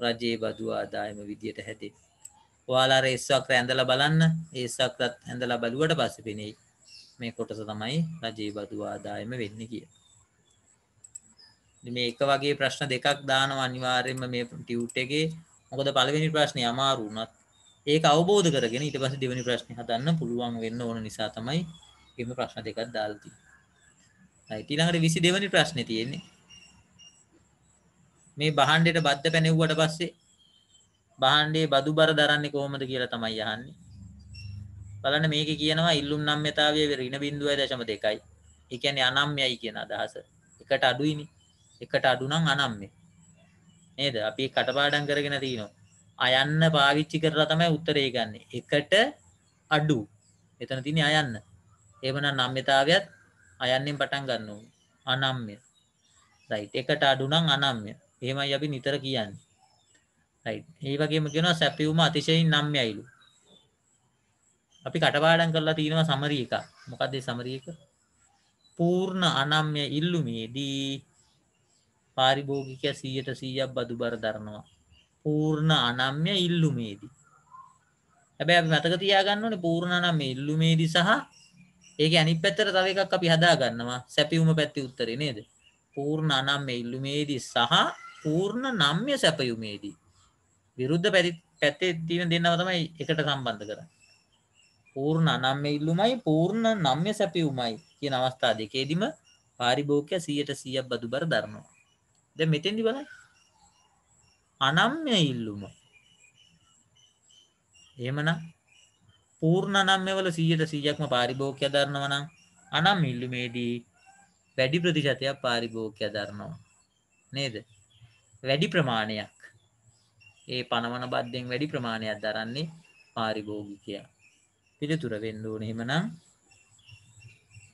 රජයේ බදු ආදායම විදියට හැදෙන්නේ. ඔයාලා අර S වක්‍රය ඇඳලා බලන්න. ඒ S වක්‍රත් ඇඳලා බලුවට පස්සේ වෙන්නේ මේ කොටස තමයි රජයේ බදු ආදායම වෙන්නේ කියලා. මේ එක වගේ ප්‍රශ්න දෙකක් දානවා අනිවාර්යයෙන්ම මේ ටියුට් එකේ. මොකද පළවෙනි ප්‍රශ්නේ අමාරු වුණත් ඒක අවබෝධ කරගෙන ඊට පස්සේ දෙවෙනි ප්‍රශ්නේ හදන්න පුළුවන් වෙන්න ඕන නිසා තමයි මේ ප්‍රශ්න දෙකක් දාලා තියෙන්නේ. right ඊළඟට 22 වෙනි ප්‍රශ්නේ තියෙන්නේ මේ භාණ්ඩයට බද්ද පැනෙව්වට පස්සේ භාණ්ඩයේ බදු බර දරන්නේ කොහොමද කියලා තමයි අහන්නේ. බලන්න මේකේ කියනවා ඉල්ලුම් නම්‍යතාවයේ ඍණ 0.2යි. ඒ කියන්නේ අනම්‍යයි කියන අදහස. එකට අඩුයිනේ. එකට අඩු නම් අනම්‍ය. නේද? අපි කටපාඩම් කරගෙන තිනවා. අයන්න පාවිච්චි කරලා තමයි උත්තරේ ගන්නෙ. එකට අඩු. එතන තියෙන්නේ අයන්න. එහෙමනම් නම්‍යතාවයත් අයන්නෙන් පටන් ගන්න ඕනේ. අනම්‍ය. right. එකට අඩු නම් අනම්‍ය. එහෙමයි අපි නිතර කියන්නේ. right. ඒ වගේම කියනවා සැපයුම අතිශයින් නම්‍යයිලු. අපි කටපාඩම් කරලා තිනවා සමරි එක. මොකක්ද ඒ සමරි එක? පූර්ණ අනම්‍ය ඉල්ලුමේදී පාරිභෝගිකය 100% බදු බර දරනවා. පූර්ණ අනම්‍ය ඉල්ලුමේදී. හැබැයි අපි මතක තියාගන්න ඕනේ පූර්ණ අනම්‍ය ඉල්ලුමේදී සහ ඒකේ අනිත් පැත්තට තව එකක් අපි හදා ගන්නවා. සැපයුම පැත්තේ උත්තරේ නේද? පූර්ණ අනම්‍ය ඉල්ලුමේදී සහ පූර්ණ නම්‍ය සැපයුමේදී. විරුද්ධ පැත්තේ තියෙන දෙන්නව තමයි එකට සම්බන්ධ කරන්නේ. පූර්ණ අනම්‍ය ඉල්ලුමයි පූර්ණ නම්‍ය සැපයුමයි කියන අවස්ථා දෙකේදීම පාරිභෝගිකය 100% බදු බර දරනවා. දැන් මෙතෙන්දි බලන්න. අනම්‍ය ඉල්ලුම. එහෙමනම් පූර්ණ අනම්‍ය වල 100%ක්ම පාරිභෝගිකය දරනවා නම් අනම්‍ය ඉල්ලුමේදී වැඩි ප්‍රතිශතයක් පාරිභෝගිකය දරනවා. නේද? වැඩි ප්‍රමාණයක්. ඒ පනවන බද්දෙන් වැඩි ප්‍රමාණයක් දරන්නේ පාරිභෝගිකයා. පිළිතුර වෙන්න ඕනේ එහෙමනම්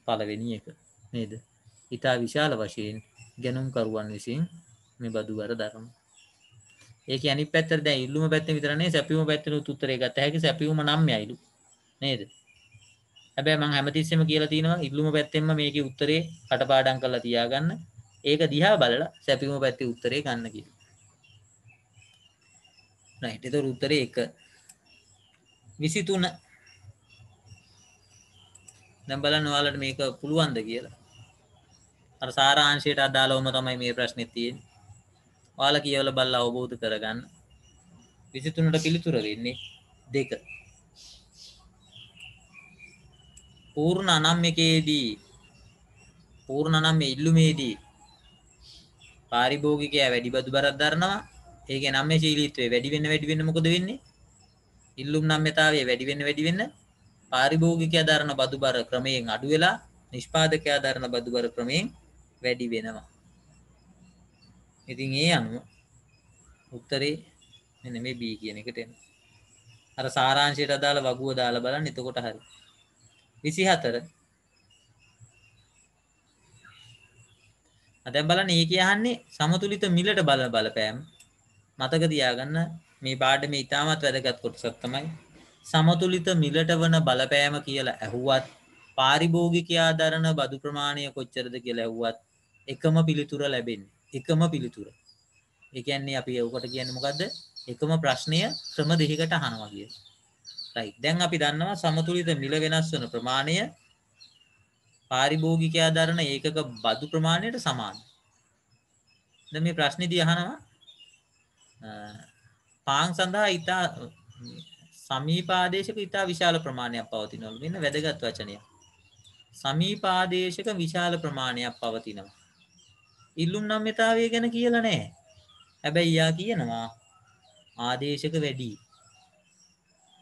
පළවෙනි එක. නේද? ඊට විශාල වශයෙන් ගැනුම්කරුවන් විසින් මේ බදු බර දරනවා. ඒක අනිත් පැත්තට දැන් ඉල්ලුම පැත්තේ විතර නෙවෙයි සැපියුම පැත්තේ උත්තරේ ගත්ත හැකි සැපියුම නම් යයිලු. නේද? හැබැයි මම හැමතිස්සෙම කියලා තියෙනවා ඉල්ලුම පැත්තෙන්ම මේකේ උත්තරේ කටපාඩම් කරලා තියාගන්න. ඒක දිහා බලලා සැපියුම පැත්තේ උත්තරේ ගන්න කියලා. right. ඒතර උත්තරේ 1. 23. දැන් බලන්න ඔයාලට මේක පුළුවන්ද කියලා. අර සාරාංශයට අදාළවම තමයි මේ ප්‍රශ්නේ තියෙන්නේ. ඔයාලා කියවලා බලලා අවබෝධ කරගන්න. 23ට පිළිතුර වෙන්නේ 2. පූර්ණ අනම්‍යකයේදී පූර්ණ අනම්‍ය ඉල්ලුමේදී පාරිභෝගිකයා වැඩි බදු බරක් දරනවා. ඒකේ නම්‍යශීලීත්වය වැඩි වෙන්න මොකද වෙන්නේ? ඉල්ලුම් නම්‍යතාවය වැඩි වෙන්න පාරිභෝගිකයා දරන බදු බර ක්‍රමයෙන් අඩු වෙලා නිෂ්පාදකයා දරන බදු බර ක්‍රමයෙන් වැඩි වෙනවා. ඉතින් ඒ අනුව උත්තරේ මෙන්න මේ B කියන එකට එනවා. අර සාරාංශයට අදාළ වගුව දාලා බලන්න එතකොට හරි. 24 දැන් බලන්න ඒ කියන්නේ සමතුලිත මිලට බලපෑම. මතක තියාගන්න මේ පාඩමේ ඉතාමත් වැදගත් කොටසක් තමයි සමතුලිත මිලට වන බලපෑම කියලා ඇහුවත් පාරිභෝගිකයා දරන බදු ප්‍රමාණය කොච්චරද කියලා ඇහුවත් එකම පිළිතුර ලැබෙන්නේ. එකම පිළිතුර. ඒ කියන්නේ අපි ඒකට කියන්නේ මොකද්ද? එකම ප්‍රශ්නය ක්‍රම දෙකකට අහනවා කියලා. right. දැන් අපි දන්නවා සමතුලිත මිල වෙනස් වන ප්‍රමාණය පාරිභෝගිකයා දරන ඒකක බදු ප්‍රමාණයට සමානයි. දැන් මේ ප්‍රශ්නේදී අහනවා පාන් සඳහා ඊතා සමීපාදේශක ඊතා විශාල ප්‍රමාණයක් පවතිනවලු. මෙන්න වැදගත් වචනයක්. සමීපාදේශක විශාල ප්‍රමාණයක් පවතිනවා. ඉල්ලුම් නම්‍යතාවය ගැන කියලා නැහැ. හැබැයි යා කියනවා ආදේශක වැඩි.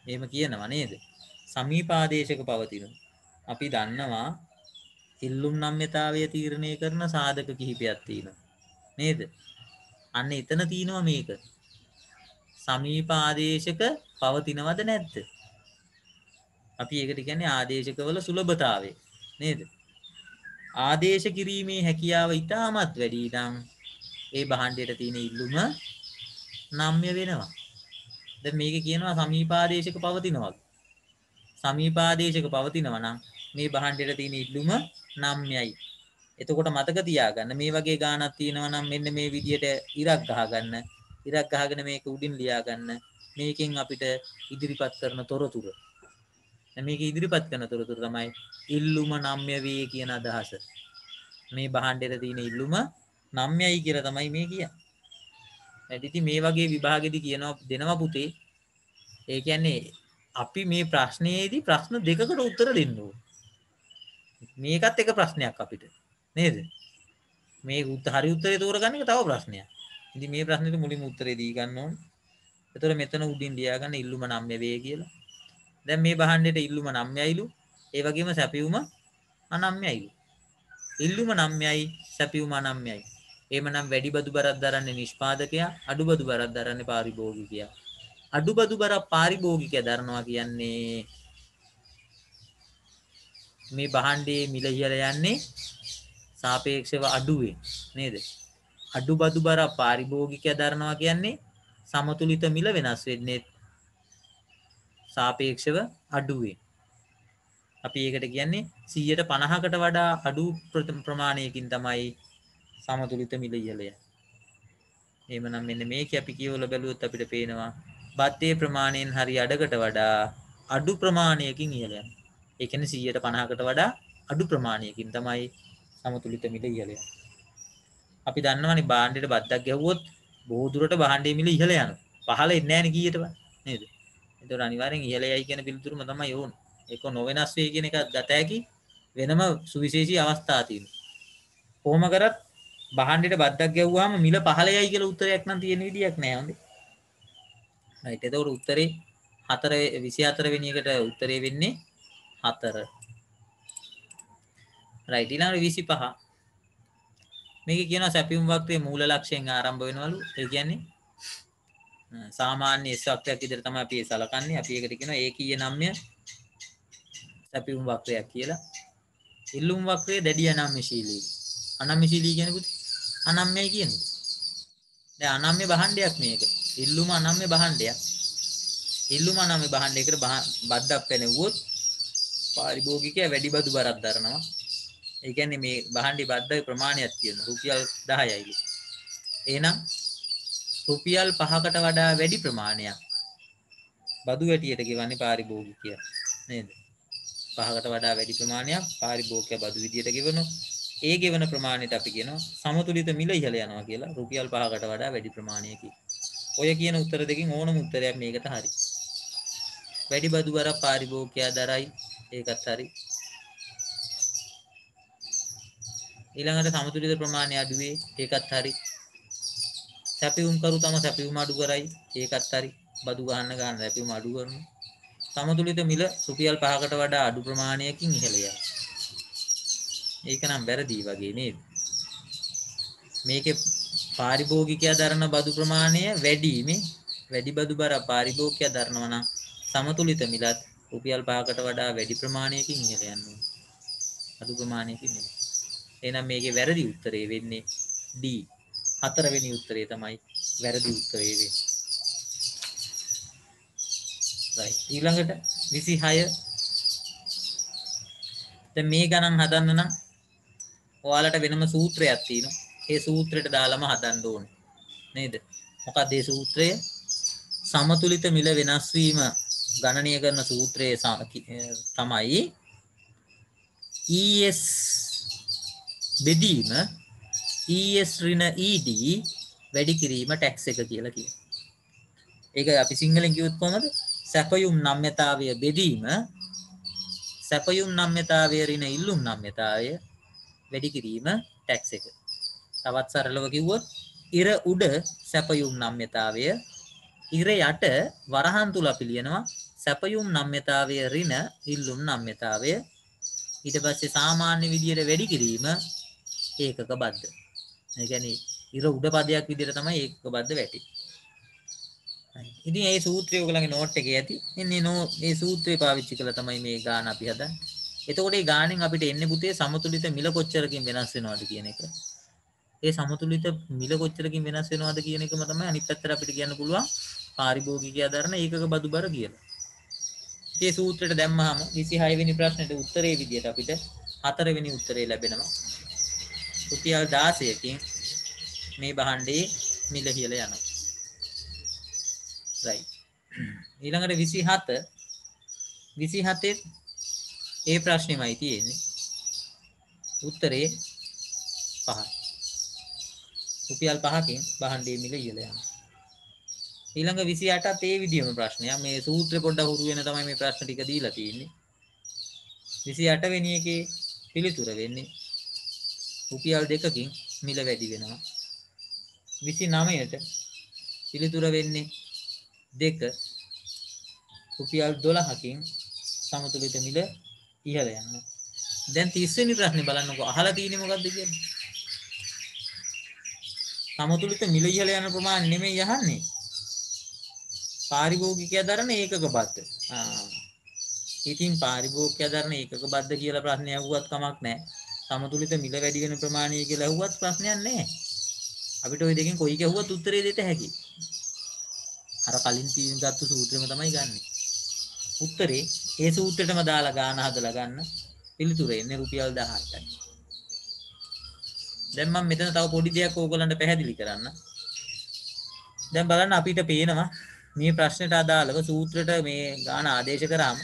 එහෙම කියනවා නේද? සමීපාදේශක පවතිනවා. අපි දන්නවා ඉල්ලුම් නම්‍යතාවය තීරණය කරන සාධක කිහිපයක් තියෙනවා. නේද? අන්න එතන තියෙනවා මේක. සමීපාදේශක පවතිනවද නැද්ද? අපි ඒකට කියන්නේ ආදේශකවල සුලභතාවය. නේද? ආදේශ කිරීමේ හැකියාව ඉතාමත් වැඩි නම් ඒ භාණ්ඩයට තියෙන ඉල්ලුම නම්‍ය වෙනවා. දැන් මේක කියනවා සමීපාදේශක පවතිනවා. සමීපාදේශක පවතිනවා නම් මේ භාණ්ඩයට තියෙන ඉල්ලුම නම්‍යයි. එතකොට මතක තියාගන්න මේ වගේ ගානක් තියෙනවා නම් මෙන්න මේ විදියට ඉරක් ගහගන්න. ඉරක් ගහගෙන මේක උඩින් ලියා ගන්න. මේකෙන් අපිට ඉදිරිපත් කරන තොරතුරු. මේක ඉදිරිපත් කරන තොරතුරු තමයි ඉල්ලුම නම්‍ය වේ කියන අදහස. මේ භාණ්ඩෙට තියෙන ඉල්ලුම නම්‍යයි කියලා තමයි මේ කියන්නේ. ඉතින් මේ වගේ විභාගෙදි කියනවා දෙනවා පුතේ. ඒ කියන්නේ අපි මේ ප්‍රශ්නයේදී ප්‍රශ්න දෙකකට උත්තර දෙන්න ඕන. මේකත් එක ප්‍රශ්නයක් අපිට. නේද? මේ හරි උත්තරේ තෝරගන්න එක තව ප්‍රශ්නයක්. ඉතින් මේ ප්‍රශ්නෙට මුලින්ම උත්තරේ දී ගන්න ඕන. එතකොට මෙතන උඩින් ලියා ගන්න ඉල්ලුම නම්‍ය වේ කියලා. දැන් මේ භාණ්ඩෙට ඉල්ලුම නම්‍යයිලු. ඒ වගේම සැපයුම අනම්‍යයිලු. ඉල්ලුම නම්‍යයි සැපයුම අනම්‍යයි. එහෙමනම් වැඩි බදු බරක් දරන්නේ නිෂ්පාදකයා, අඩු බදු බරක් දරන්නේ පාරිභෝගිකයා. අඩු බදු බරක් පාරිභෝගිකයා දරනවා කියන්නේ මේ භාණ්ඩයේ මිල ඉහළ යන්නේ සාපේක්ෂව අඩුවෙන් නේද? අඩු බදු බරක් පාරිභෝගිකයා දරනවා කියන්නේ සමතුලිත මිල වෙනස් වෙන්නේ සාපේක්ෂව අඩුවෙන්. අපි ඒකට කියන්නේ 150කට වඩා අඩු ප්‍රමාණයකින් තමයි සමතුලිත මිල ඉහළ යන්නේ. එහෙමනම් මෙන්න මේක අපි කියවලා බැලුවොත් අපිට පේනවා බද්දේ ප්‍රමාණයෙන් හරි අඩකට වඩා අඩු ප්‍රමාණයකින් ඉහළ යනවා. ඒ කියන්නේ 150කට වඩා අඩු ප්‍රමාණයකින් තමයි සමතුලිත මිල ඉහළ යන්නේ. අපි දන්නවනේ භාණ්ඩෙට බද්දක් ගැහුවොත් බොහෝ දුරට භාණ්ඩයේ මිල ඉහළ යනවා. පහළ එන්නේ නැහැ නේ කීයටවත් නේද? ඒතකොට අනිවාර්යෙන් ඉහළ යයි කියන පිළිතුරම තමයි ඕන. ඒක නොවෙනස් වෙයි කියන එක ගත හැකි වෙනම සුවිශේෂී අවස්ථා තියෙනවා. කොහොම කරත් භාණ්ඩෙට බද්දක් ගැහුවාම මිල පහළ යයි කියලා උත්තරයක් නම් තියෙන විදියක් නැහැ හොඳේ. right. එතකොට උත්තරේ 24 වෙනි එකට උත්තරේ වෙන්නේ 4. right. ඊළඟට 25. මේක කියනවා සැපියුම් වක්‍රයේ මූල ලක්ෂයෙන් ආරම්භ වෙනවලු. ඒ කියන්නේ සාමාන්‍ය S වක්‍රයක් විදිහට තමයි අපි සලකන්නේ. අපි ඒකට කියනවා ඒකීය නම්‍ය සැපියුම් වක්‍රයක් කියලා. ඉල්ලුම් වක්‍රයේ දැඩි අනම්‍යශීලී. අනම්‍යශීලී කියන්නේ පුතේ අනම්‍යයි කියන්නේ. දැන් අනම්‍ය භාණ්ඩයක් මේක. ඉල්ලුම අනම්‍ය භාණ්ඩයක්. ඉල්ලුම අනම්‍ය භාණ්ඩයකට බද්දක් පැනෙවුවොත් පාරිභෝගිකයා වැඩි බදු බරක් දරනවා. ඒ කියන්නේ මේ භාණ්ඩේ බද්දේ ප්‍රමාණයක් තියෙනවා. රුපියල් 10යිලු. එහෙනම් රුපියල් 5කට වඩා වැඩි ප්‍රමාණයක් බදු වැටියට ගෙවන්නේ පාරිභෝගිකයා නේද? 5කට වඩා වැඩි ප්‍රමාණයක් පාරිභෝගිකයා බදු විදියට ගෙවනවා. ඒ ගෙවන ප්‍රමාණයට අපි කියනවා සමතුලිත මිල ඉහළ යනවා කියලා. රුපියල් 5කට වඩා වැඩි ප්‍රමාණයකින්. ඔය කියන උත්තර දෙකෙන් ඕනම උත්තරයක් මේකට හරි. වැඩි බදු බර පාරිභෝගිකයා දරයි. ඒකත් හරි. ඊළඟට සමතුලිත ප්‍රමාණය අඩු වේ. ඒකත් හරි. සැපියුම් කරු තම සැපියුම අඩු කරයි. ඒකත් හරි. බදු ගන්න සැපියුම අඩු කරනවා. සමතුලිත මිල රුපියල් 5කට වඩා අඩු ප්‍රමාණයකින් ඉහළ යයි. ඒක නම් වැරදි වගේ නේද? මේකේ පාරිභෝගිකයා දරන බදු ප්‍රමාණය වැඩි මේ වැඩි බදු බර පාරිභෝගිකයා දරනවා නම් සමතුලිත මිලත් රුපියල් 5කට වඩා වැඩි ප්‍රමාණයකින් ඉහළ යනවා. අඩු ප්‍රමාණයකින් නෙමෙයි. එහෙනම් මේකේ වැරදි උත්තරේ වෙන්නේ D. හතරවෙනි උත්තරේ තමයි වැරදි උත්තරේ වෙන්නේ. right. ඊළඟට 26. දැන් මේ ගණන් හදන්න නම් ඔයාලට වෙනම සූත්‍රයක් තියෙනවා. ඒ සූත්‍රයට දාලාම හදන්න ඕනේ. නේද? මොකක්ද ඒ සූත්‍රය? සමතුලිත මිල වෙනස් වීම ගණනීය කරන සූත්‍රය තමයි ES බෙදීම ES ඍණ ED වැඩි කිරීම ටැක්ස් එක කියලා කියනවා. ඒක අපි සිංහලෙන් කිව්වොත් කොහමද? සැපයුම් නම්‍යතාවය බෙදීම සැපයුම් නම්‍යතාවය ඍණ ඉල්ලුම් නම්‍යතාවය වැඩි කිරීම ටැක්ස් එක. තවත් සරලව කිව්වොත් ඉර උඩ සැපයුම් නම්‍යතාවය ඉර යට වරහන් තුල අපි ලියනවා සැපයුම් නම්‍යතාවය ඍණ ඉල්ලුම් නම්‍යතාවය ඊට පස්සේ සාමාන්‍ය විදියට වැඩි කිරීම ඒකක බද්ධ. ඒ කියන්නේ ඉර උඩ පදයක් විදියට තමයි ඒකක බද්ධ වැටෙන්නේ. ඉතින් මේ සූත්‍රය ඔයගලගේ නෝට් එකේ ඇති. ඉන්නේ මේ සූත්‍රය පාවිච්චි කරලා තමයි මේ ගාන අපි හදන්නේ. එතකොට මේ ගානෙන් අපිට එන්නේ පුතේ සමතුලිත මිල කොච්චරකින් වෙනස් වෙනවද කියන එක. ඒ සමතුලිත මිල කොච්චරකින් වෙනස් වෙනවද කියන එකම තමයි අනිත් පැත්තට අපිට කියන්න පුළුවන් පාරිභෝගිකයා දරන ඒකක බදු බර කියලා. මේ සූත්‍රයට දැම්මහම 26 වෙනි ප්‍රශ්නෙට උත්තරේ විදියට අපිට 4 වෙනි උත්තරේ ලැබෙනවා. රුපියල් 16කින් මේ භාණ්ඩේ මිල ඉහළ යනවා. right. ඊළඟට 27 ඒ ප්‍රශ්නේමයි තියෙන්නේ. උත්තරේ 5. රුපියල් 5කින් භාණ්ඩේ මිල ඉහළ යනවා. ඊළඟ 28ත් ඒ විදිහම ප්‍රශ්නයක්. මේ සූත්‍රේ පොඩ්ඩක් හුරු වෙන තමයි මේ ප්‍රශ්න ටික දීලා තියෙන්නේ. 28 වෙනි එකේ පිළිතුර වෙන්නේ රුපියල් 2කින් මිල වැඩි වෙනවා. 29ට පිළිතුර වෙන්නේ 2 රුපියල් 12කින් සමතුලිත මිල ඉහළ යනවා. දැන් 30 වෙනි ප්‍රශ්නේ බලන්නකෝ අහලා තියෙන්නේ මොකද්ද කියන්නේ? සමතුලිත මිල ඉහළ යන ප්‍රමාණය නෙමෙයි අහන්නේ. පාරිභෝගිකයා දරන ඒකක බද්ධ. ඉතින් පාරිභෝගිකයා දරන ඒකක බද්ධ කියලා ප්‍රශ්නය අහුවත් කමක් නැහැ. සමතුලිත මිල වැඩි වෙන ප්‍රමාණය කියලා අහුවත් ප්‍රශ්නයක් නැහැ. අපිට ওই දෙකෙන් කොයි කෙවුවත් උත්තරේ දෙන්න හැකියි. අර කලින් ගත්ත සූත්‍රෙම තමයි ගන්නෙ. උත්තරේ ඒ සූත්‍රෙටම දාලා ගාන හදලා ගන්න. පිළිතුර එන්නේ රුපියල් 18යි. දැන් මම මෙතන තව පොඩි දෙයක් ඕගොල්ලන්ට පැහැදිලි කරන්න. දැන් බලන්න අපිට පේනවා මේ ප්‍රශ්නෙට අදාළව සූත්‍රයට මේ ගාන ආදේශ කරාම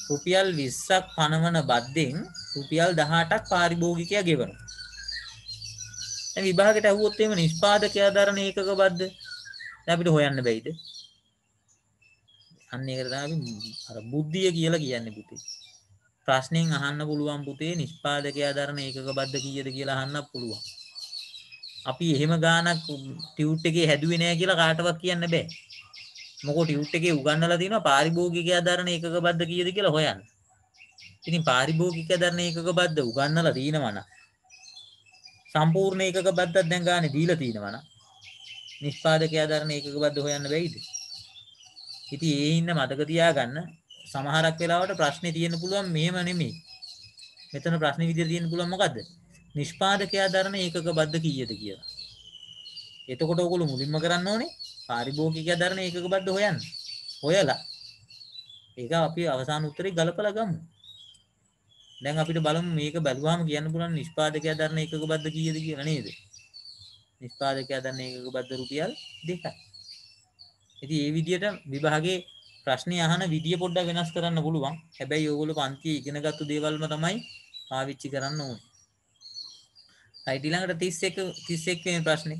රුපියල් 20ක් පනවන බද්දෙන් රුපියල් 18ක් පාරිභෝගිකයා ගෙවනවා. දැන් විභාගයට අහුවොත් එහෙම නිෂ්පාදකයා දරන ඒකක බද්ද දැන් අපිට හොයන්න බැයිද? අන්න ඒකට තමයි අර බුද්ධිය කියලා කියන්නේ පුතේ. ප්‍රශ්නෙන් අහන්න පුළුවන් පුතේ නිෂ්පාදකයා දරන ඒකක බද්ද කීයද කියලා අහන්නත් පුළුවන්. අපි එහෙම ගානක් ටියුට් එකේ හැදුවේ නැහැ කියලා කාටවත් කියන්න බෑ. මොකෝ ටියුට් එකේ උගන්වලා තියෙනවා පාරිභෝගිකයා දරන ඒකක බද්ද කීයද කියලා හොයන්න. ඉතින් පාරිභෝගිකයා දරන ඒකක බද්ද උගන්වලා තියෙනවා නම් සම්පූර්ණ ඒකක බද්දක් දැන් ගානේ දීලා තියෙනවා නම් නිෂ්පාදකයා දරන ඒකක බද්ද හොයන්න බැයිද? ඉතින් ඒ ඉන්න මතක තියාගන්න සමහරක් වෙලාවට ප්‍රශ්නේ තියෙන්න පුළුවන් මෙහෙම නෙමෙයි. මෙතන ප්‍රශ්නේ විදිහට තියෙන්න පුළුවන් මොකද්ද? නිෂ්පාදකයා දරන ඒකක බද්ද කීයද කියලා. එතකොට ඔයගොල්ලෝ මුලින්ම කරන්න ඕනේ පාරිභෝගිකයා දරන ඒකක බද්ද හොයන්න. හොයලා ඒක අපි අවසාන උත්තරේ ගලපලා ගමු. දැන් අපිට බලමු මේක බැලුවාම කියන්න පුළුවන් නිෂ්පාදකයා දරන ඒකක බද්ද කීයද කියලා නේද? නිෂ්පාදකයා දරන ඒකක බද්ද රුපියල් 2යි. ඉතින් මේ විදිහට විභාගයේ ප්‍රශ්නේ අහන විදිය පොඩ්ඩක් වෙනස් කරන්න පුළුවන්. හැබැයි ඕගොල්ලෝ පන්තියේ ඉගෙනගත්තු දේවල්ම තමයි පාවිච්චි කරන්න ඕනේ. right ඊළඟට 31 වෙනි ප්‍රශ්නේ.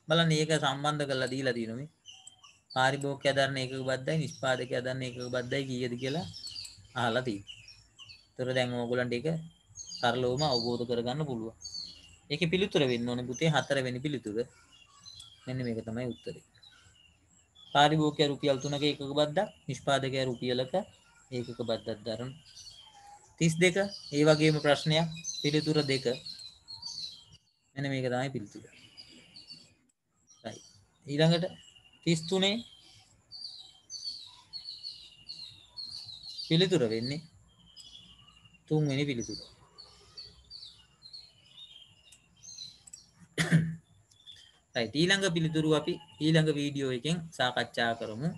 බලන්න මේක සම්බන්ධ කරලා දීලා තියෙනවා මේ. පාරිභෝගිකයා දරන ඒකක බද්දයි නිෂ්පාදකයා දරන ඒකක බද්දයි කීයද කියලා අහලා තියෙනවා. ඒතර දැන් ඕගොල්ලන්ට ඒක සරලවම අවබෝධ කරගන්න පුළුවන්. ඒකේ පිළිතුර වෙන්න ඕනේ පුතේ 4 වෙනි පිළිතුර. මෙන්න මේක තමයි උත්තරේ. පාරිභෝගිකයා රුපියල් 3ක ඒකක බද්දක් නිෂ්පාදකයා රුපියලක ඒකක බද්ධක් දරන 32 ඒ වගේම ප්‍රශ්නයක් පිළිතුර 2 මෙන්න මේක තමයි පිළිතුර. right ඊළඟට 33 පිළිතුර වෙන්නේ තුන්වෙනි පිළිතුර. right ඊළඟ පිළිතුරු අපි ඊළඟ වීඩියෝ එකෙන් සාකච්ඡා කරමු.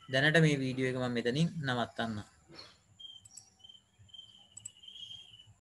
දැනට මේ වීඩියෝ එක මම මෙතනින් නවත්තන්නම්.